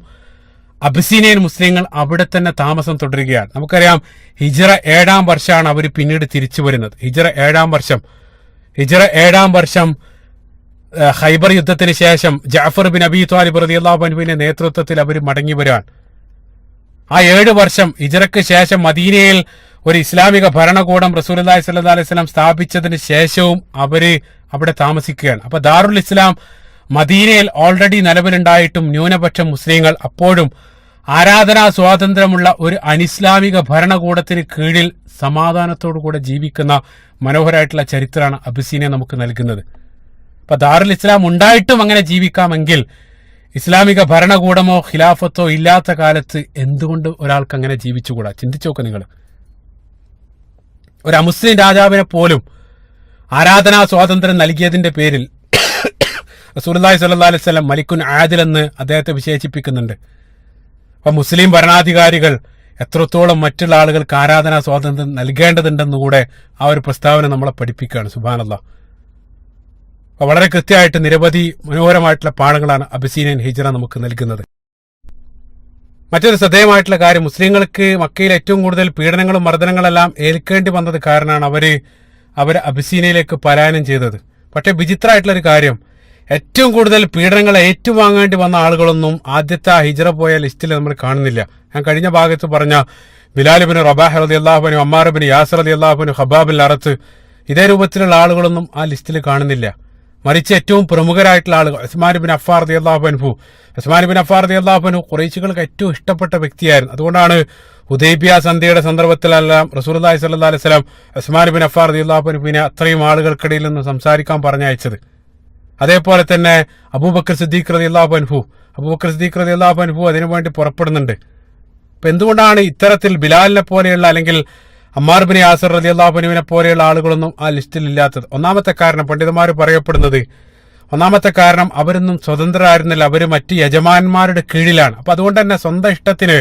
അബിസീനിയൻ മുസ്ലിങ്ങൾ അവിടെ തന്നെ താമസം തുടരുകയാണ്. നമുക്കറിയാം, ഹിജ്റ 7-ാം വർഷമാണ് അവർ പിന്നീട് തിരിച്ചു വരുന്നത്. ഹിജ്റ 7-ാം വർഷം ഖൈബർ യുദ്ധത്തിന് ശേഷം ജഅഫർ ബിൻ അബീ ത്വാലിബ് റളിയല്ലാഹു അൻഹുവിന്റെ നേതൃത്വത്തിൽ അവർ മടങ്ങി വരാൻ. ആ 7 വർഷം ഹിജ്റയ്ക്ക് ശേഷം മദീനയിൽ ഒരു ഇസ്ലാമിക ഭരണകൂടം റസൂലുള്ളാഹി സ്വല്ലല്ലാഹു അലൈഹി വസല്ലം സ്ഥാപിച്ചതിന് ശേഷവും അവര് അവിടെ താമസിക്കുകയാണ്. അപ്പൊ ദാറുൽ ഇസ്ലാം മദീനയിൽ ഓൾറെഡി നിലവിലുണ്ടായിട്ടും ന്യൂനപക്ഷം മുസ്ലിങ്ങൾ അപ്പോഴും ആരാധനാ സ്വാതന്ത്ര്യമുള്ള ഒരു അനിസ്ലാമിക ഭരണകൂടത്തിന് കീഴിൽ സമാധാനത്തോടുകൂടെ ജീവിക്കുന്ന മനോഹരമായിട്ടുള്ള ചരിത്രമാണ് അബിസീനിയ നമുക്ക് നൽകുന്നത്. അപ്പൊ ദാറുൽ ഇസ്ലാം ഉണ്ടായിട്ടും അങ്ങനെ ജീവിക്കാമെങ്കിൽ ഇസ്ലാമിക ഭരണകൂടമോ ഖിലാഫത്തോ ഇല്ലാത്ത കാലത്ത് എന്തുകൊണ്ട് ഒരാൾക്ക് അങ്ങനെ ജീവിച്ചുകൂടാ? ചിന്തിച്ചു നോക്കുക നിങ്ങൾ. ഒരു അമുസ്ലിം രാജാവിനെ പോലും ആരാധനാ സ്വാതന്ത്ര്യം നൽകിയതിന്റെ പേരിൽ റസൂലുള്ളാഹി സ്വല്ലല്ലാഹു അലൈഹി വസല്ലം മലിക്കുൻ ആദിൽ എന്ന് അദ്ദേഹത്തെ വിശേഷിപ്പിക്കുന്നുണ്ട്. അപ്പൊ മുസ്ലിം ഭരണാധികാരികൾ എത്രത്തോളം മറ്റുള്ള ആളുകൾക്ക് ആരാധനാ സ്വാതന്ത്ര്യം നൽകേണ്ടതുണ്ടെന്നുകൂടെ ആ ഒരു പ്രസ്താവന നമ്മളെ പഠിപ്പിക്കുകയാണ്. സുബ്ഹാനല്ലാഹ്. അപ്പൊ വളരെ കൃത്യമായിട്ട് നിരവധി മനോഹരമായിട്ടുള്ള പാഠങ്ങളാണ് അബിസീനിയൻ ഹിജ്റ നമുക്ക് നൽകുന്നത്. മറ്റൊരു ശ്രദ്ധേയമായിട്ടുള്ള കാര്യം, മുസ്ലിങ്ങൾക്ക് മക്കയിൽ ഏറ്റവും കൂടുതൽ പീഡനങ്ങളും മർദ്ദനങ്ങളെല്ലാം ഏൽക്കേണ്ടി വന്നത് കാരണമാണ് അവർ അബിസീനിയയിലേക്ക് പലായനം ചെയ്തത്. പക്ഷെ വിചിത്രമായിട്ടുള്ളൊരു കാര്യം, ഏറ്റവും കൂടുതൽ പീഡനങ്ങൾ ഏറ്റുവാങ്ങേണ്ടി വന്ന ആളുകളൊന്നും ആദ്യത്തെ ഹിജ്റ പോയ ലിസ്റ്റിൽ നമ്മൾ കാണുന്നില്ല. ഞാൻ കഴിഞ്ഞ ഭാഗത്ത് പറഞ്ഞ ബിലാൽ ഇബ്നു റബാഹ് റളിയല്ലാഹു അൻഹു, അമ്മാർ ഇബ്നു യാസിർ റളിയല്ലാഹു അൻഹു, ഖബ്ബാബ് ബിൻ അറത്ത്, ഇതേ രൂപത്തിലുള്ള ആളുകളൊന്നും ആ ലിസ്റ്റിൽ കാണുന്നില്ല. മറിച്ച് ഏറ്റവും പ്രമുഖരായിട്ടുള്ള ആളുകൾ ഉസ്മാൻ ഇബ്നു അഫ്ഫാൻ റളിയല്ലാഹു അൻഹു ഖുറൈശികൾക്ക് ഏറ്റവും ഇഷ്ടപ്പെട്ട വ്യക്തിയായിരുന്നു. അതുകൊണ്ടാണ് ഹുദൈബിയ സന്ധിയുടെ സന്ദർഭത്തിലെല്ലാം റസൂലുള്ളാഹി സ്വല്ലല്ലാഹു അലൈഹി വസല്ലം ഉസ്മാൻ ഇബ്നു അഫ്ഫാൻ റളിയല്ലാഹു അൻഹുവിനെ അത്രയും ആളുകൾക്കിടയിൽ നിന്ന് സംസാരിക്കാൻ പറഞ്ഞയച്ചത്. അതേപോലെ തന്നെ അബൂബക്കർ സിദ്ദീഖ് റളിയല്ലാഹു അൻഹു അതിനുവേണ്ടി പുറപ്പെടുന്നുണ്ട്. അപ്പൊ എന്തുകൊണ്ടാണ് ഇത്തരത്തിൽ ബിലാലിനെ പോലെയുള്ള അല്ലെങ്കിൽ അമ്മാർ ബിൻ യാസിർ റളിയല്ലാഹു അൻഹുവിനെ പോലെയുള്ള ആളുകളൊന്നും ആ ലിസ്റ്റിൽ ഇല്ലാത്തത്. ഒന്നാമത്തെ കാരണം പണ്ഡിതന്മാർ പറയപ്പെടുന്നത്, ഒന്നാമത്തെ കാരണം അവരൊന്നും സ്വതന്ത്രരായിരുന്നില്ല, അവർ മറ്റ് യജമാന്മാരുടെ കീഴിലാണ്. അപ്പൊ അതുകൊണ്ട് തന്നെ സ്വന്തം ഇഷ്ടത്തിന്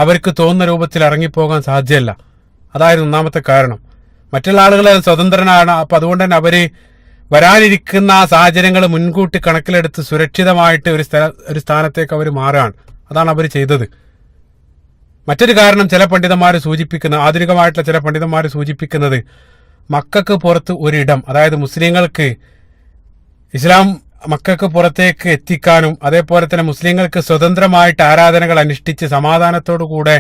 അവർക്ക് തോന്നുന്ന രൂപത്തിൽ ഇറങ്ങിപ്പോകാൻ സാധ്യമല്ല. അതായിരുന്നു ഒന്നാമത്തെ കാരണം. മറ്റുള്ള ആളുകൾ സ്വതന്ത്രനാണ്. അപ്പൊ അതുകൊണ്ട് തന്നെ അവര് വരാനിരിക്കുന്ന ആ സാഹചര്യങ്ങൾ മുൻകൂട്ടി കണക്കിലെടുത്ത് സുരക്ഷിതമായിട്ട് ഒരു സ്ഥാനത്തേക്ക് അവർ മാറുകയാണ്. അതാണ് അവർ ചെയ്തത്. മറ്റൊരു കാരണം ചില പണ്ഡിതന്മാർ സൂചിപ്പിക്കുന്ന, ആധുനികമായിട്ടുള്ള ചില പണ്ഡിതന്മാർ സൂചിപ്പിക്കുന്നത്, മക്കൾക്ക് പുറത്ത് ഒരിടം, അതായത് മുസ്ലിങ്ങൾക്ക് ഇസ്ലാം മക്കൾക്ക് പുറത്തേക്ക് എത്തിക്കാനും അതേപോലെ തന്നെ മുസ്ലിങ്ങൾക്ക് സ്വതന്ത്രമായിട്ട് ആരാധനകൾ അനുഷ്ഠിച്ച് സമാധാനത്തോടു കൂടെ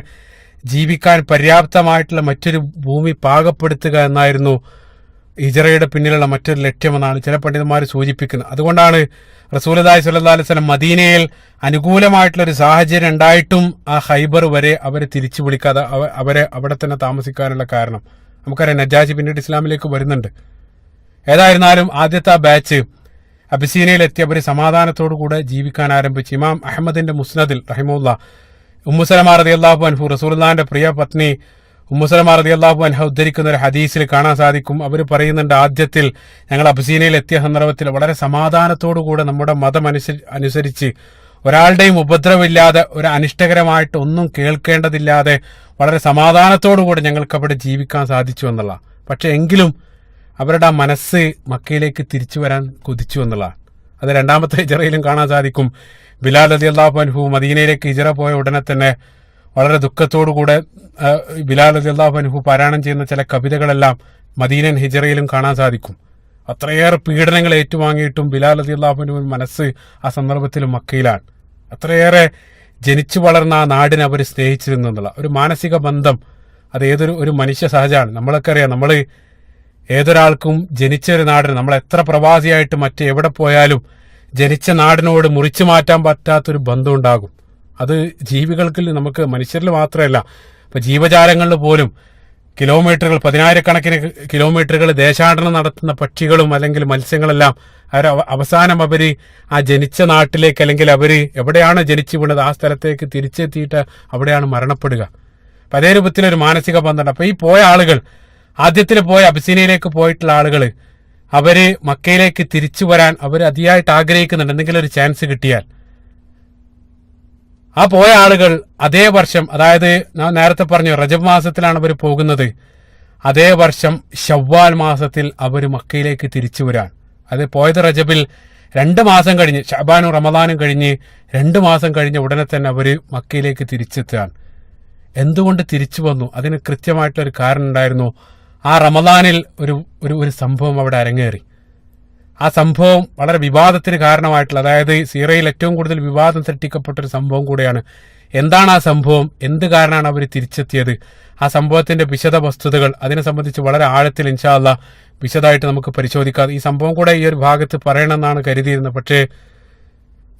ജീവിക്കാൻ പര്യാപ്തമായിട്ടുള്ള മറ്റൊരു ഭൂമി പാകപ്പെടുത്തുക എന്നായിരുന്നു ഹിജ്റയുടെ പിന്നിലുള്ള മറ്റൊരു ലക്ഷ്യമെന്നാണ് ചില പണ്ഡിതന്മാർ സൂചിപ്പിക്കുന്നത്. അതുകൊണ്ടാണ് റസൂലുള്ളാഹി സ്വല്ലല്ലാഹു അലൈഹി വസല്ലം മദീനയിൽ അനുകൂലമായിട്ടുള്ള ഒരു സാഹചര്യം ഉണ്ടായിട്ടും ആ ഖൈബർ വരെ അവരെ തിരിച്ചു വിളിക്കാതെ അവരെ അവിടെ തന്നെ താമസിക്കാനുള്ള കാരണം. നമുക്കറിയാം, നജാശി പിന്നീട് ഇസ്ലാമിലേക്ക് വരുന്നുണ്ട്. ഏതായിരുന്നാലും ആദ്യത്തെ ആ ബാച്ച് അബിസീനയിലെത്തി അവർ സമാധാനത്തോടു കൂടെ ജീവിക്കാൻ ആരംഭിച്ചു. ഇമാം അഹമ്മദിന്റെ മുസ്നദിൽ റഹിമഹുല്ലാഹ് ഉമ്മു സലമ റളിയല്ലാഹു അൻഹു, റസൂലുള്ളാഹിന്റെ പ്രിയ പത്നി ഉമ്മു സലമ റളിയല്ലാഹു അൻഹ ഉദ്ധരിക്കുന്ന ഒരു ഹദീസിൽ കാണാൻ സാധിക്കും. അവർ പറയുന്നുണ്ട്, ആദ്യത്തിൽ ഞങ്ങൾ അബിസീനയിൽ എത്തിയ സന്ദർഭത്തിൽ വളരെ സമാധാനത്തോടു കൂടെ നമ്മുടെ മതം അനുസരിച്ച് ഒരാളുടെയും ഉപദ്രവമില്ലാതെ, ഒരു അനിഷ്ടകരമായിട്ട് ഒന്നും കേൾക്കേണ്ടതില്ലാതെ വളരെ സമാധാനത്തോടു കൂടെ ഞങ്ങൾക്ക് അവിടെ ജീവിക്കാൻ സാധിച്ചു എന്നുള്ള. പക്ഷെ എങ്കിലും അവരുടെ ആ മനസ്സ് മക്കയിലേക്ക് തിരിച്ചു വരാൻ കൊതിച്ചു എന്നുള്ളതാണ്. അത് രണ്ടാമത്തെ ഹിജ്റയിലും കാണാൻ സാധിക്കും. ബിലാൽ റളിയല്ലാഹു അൻഹു മദീനയിലേക്ക് ഹിജ്റ പോയ ഉടനെ തന്നെ വളരെ ദുഃഖത്തോടുകൂടെ ബിലാൽ റളിയല്ലാഹു അൻഹു പാരായണം ചെയ്യുന്ന ചില കവിതകളെല്ലാം മദീനൻ ഹിജ്റയിലും കാണാൻ സാധിക്കും. അത്രയേറെ പീഡനങ്ങൾ ഏറ്റുവാങ്ങിയിട്ടും ബിലാൽ റളിയല്ലാഹു അൻഹുവിന്റെ മനസ്സ് ആ സന്ദർഭത്തിൽ മക്കയിലാണ്. അത്രയേറെ ജനിച്ചു വളർന്ന ആ നാടിനെ അവർ സ്നേഹിച്ചിരുന്നു എന്നുള്ള ഒരു മാനസിക ബന്ധം അത് ഒരു മനുഷ്യ സഹജമാണ്. നമ്മളൊക്കെ അറിയാം, നമ്മൾ ഏതൊരാൾക്കും ജനിച്ച ഒരു നാടിന്, നമ്മൾ എത്ര പ്രവാസിയായിട്ട് മറ്റെവിടെ പോയാലും ജനിച്ച നാടിനോട് മുറിച്ചു മാറ്റാൻ പറ്റാത്തൊരു ബന്ധം ഉണ്ടാകും. അത് ജീവികൾക്ക്, നമുക്ക് മനുഷ്യരിൽ മാത്രമല്ല, ഇപ്പൊ ജീവജാലങ്ങളിൽ പോലും കിലോമീറ്ററുകൾ, 10,000-കണക്കിന് കിലോമീറ്ററുകൾ ദേശാടനം നടത്തുന്ന പക്ഷികളും അല്ലെങ്കിൽ മത്സ്യങ്ങളെല്ലാം അവസാനം അവര് ആ ജനിച്ച നാട്ടിലേക്ക്, അല്ലെങ്കിൽ അവര് എവിടെയാണ് ജനിച്ചു വീണത് ആ സ്ഥലത്തേക്ക് തിരിച്ചെത്തിയിട്ട് അവിടെയാണ് മരണപ്പെടുക. അപ്പൊ അതേ രൂപത്തിലൊരു മാനസിക ബന്ധമുണ്ട്. അപ്പൊ ഈ പോയ ആളുകൾ, ആദ്യത്തിൽ പോയ അബിസീനയിലേക്ക് പോയിട്ടുള്ള ആളുകൾ, അവര് മക്കയിലേക്ക് തിരിച്ചു വരാൻ അവർ അതിയായിട്ട് ആഗ്രഹിക്കുന്നുണ്ട്, എന്തെങ്കിലും ഒരു ചാൻസ് കിട്ടിയാൽ. ആ പോയ ആളുകൾ അതേ വർഷം, അതായത് ഞാൻ നേരത്തെ പറഞ്ഞു റജബ് മാസത്തിലാണ് അവർ പോകുന്നത്, അതേ വർഷം ശവ്വാൽ മാസത്തിൽ അവർ മക്കയിലേക്ക് തിരിച്ചു വരാൻ. അത് പോയത് റജബിൽ 2 മാസം കഴിഞ്ഞ്, ശഅബാനും റമദാനും കഴിഞ്ഞ് 2 മാസം കഴിഞ്ഞ ഉടനെ തന്നെ അവർ മക്കയിലേക്ക് തിരിച്ചെത്തുകയാണ്. എന്തുകൊണ്ട് തിരിച്ചു വന്നു? അതിന് കൃത്യമായിട്ടൊരു കാരണം ഉണ്ടായിരുന്നു. ആ റമദാനിൽ ഒരു സംഭവം അവിടെ അരങ്ങേറി. ആ സംഭവം വളരെ വിവാദത്തിന് കാരണമായിട്ടുള്ള, അതായത് സീറയിൽ ഏറ്റവും കൂടുതൽ വിവാദം സൃഷ്ടിക്കപ്പെട്ടൊരു സംഭവം കൂടെയാണ്. എന്താണ് ആ സംഭവം? എന്ത് കാരണമാണ് അവർ തിരിച്ചെത്തിയത്? ആ സംഭവത്തിന്റെ വിശദ വസ്തുതകൾ, അതിനെ സംബന്ധിച്ച് വളരെ ആഴത്തിൽ ഇൻഷാ അല്ലാഹ് വിശദമായിട്ട് നമുക്ക് പരിശോധിക്കാം. ഈ സംഭവം കൂടെ ഈ ഒരു ഭാഗത്ത് പറയണമെന്നാണ് കരുതിയിരുന്നത്. പക്ഷേ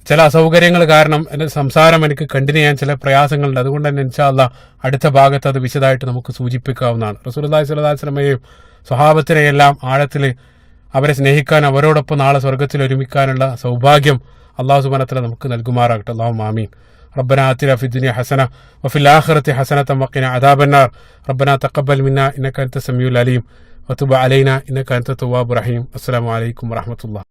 ചില അസൗകര്യങ്ങൾ കാരണം എൻ്റെ സംസാരം എനിക്ക് കണ്ടിന്യൂ ചെയ്യാൻ ചില പ്രയാസങ്ങളുണ്ട്. അതുകൊണ്ട് തന്നെ ഇൻഷാ അല്ലാഹ് അടുത്ത ഭാഗത്ത് അത് വിശദമായിട്ട് നമുക്ക് സൂചിപ്പിക്കാവുന്നതാണ്. റസൂലുള്ളാഹി സ്വല്ലല്ലാഹു അലൈഹി വസല്ലമയെയും സ്വഹാബത്തിനെയെല്ലാം ആഴത്തിൽ അവരെ സ്നേഹിക്കാൻ, അവരോടൊപ്പം നാളെ സ്വർഗ്ഗത്തിൽ ഒരുമിക്കാനുള്ള സൗഭാഗ്യം അല്ലാഹു സുബ്ഹാനഹു വ തആല നമുക്ക് നൽകുമാറാകട്ടെ. അല്ലാഹുമ്മ ആമീൻ. ربنا آتنا في الدنيا حسنة وفي الآخرة حسنة وقنا عذاب النار. ربنا تقبل منا إنك أنت السميع العليم وتب علينا إنك أنت التواب الرحيم. السلام عليكم ورحمة الله.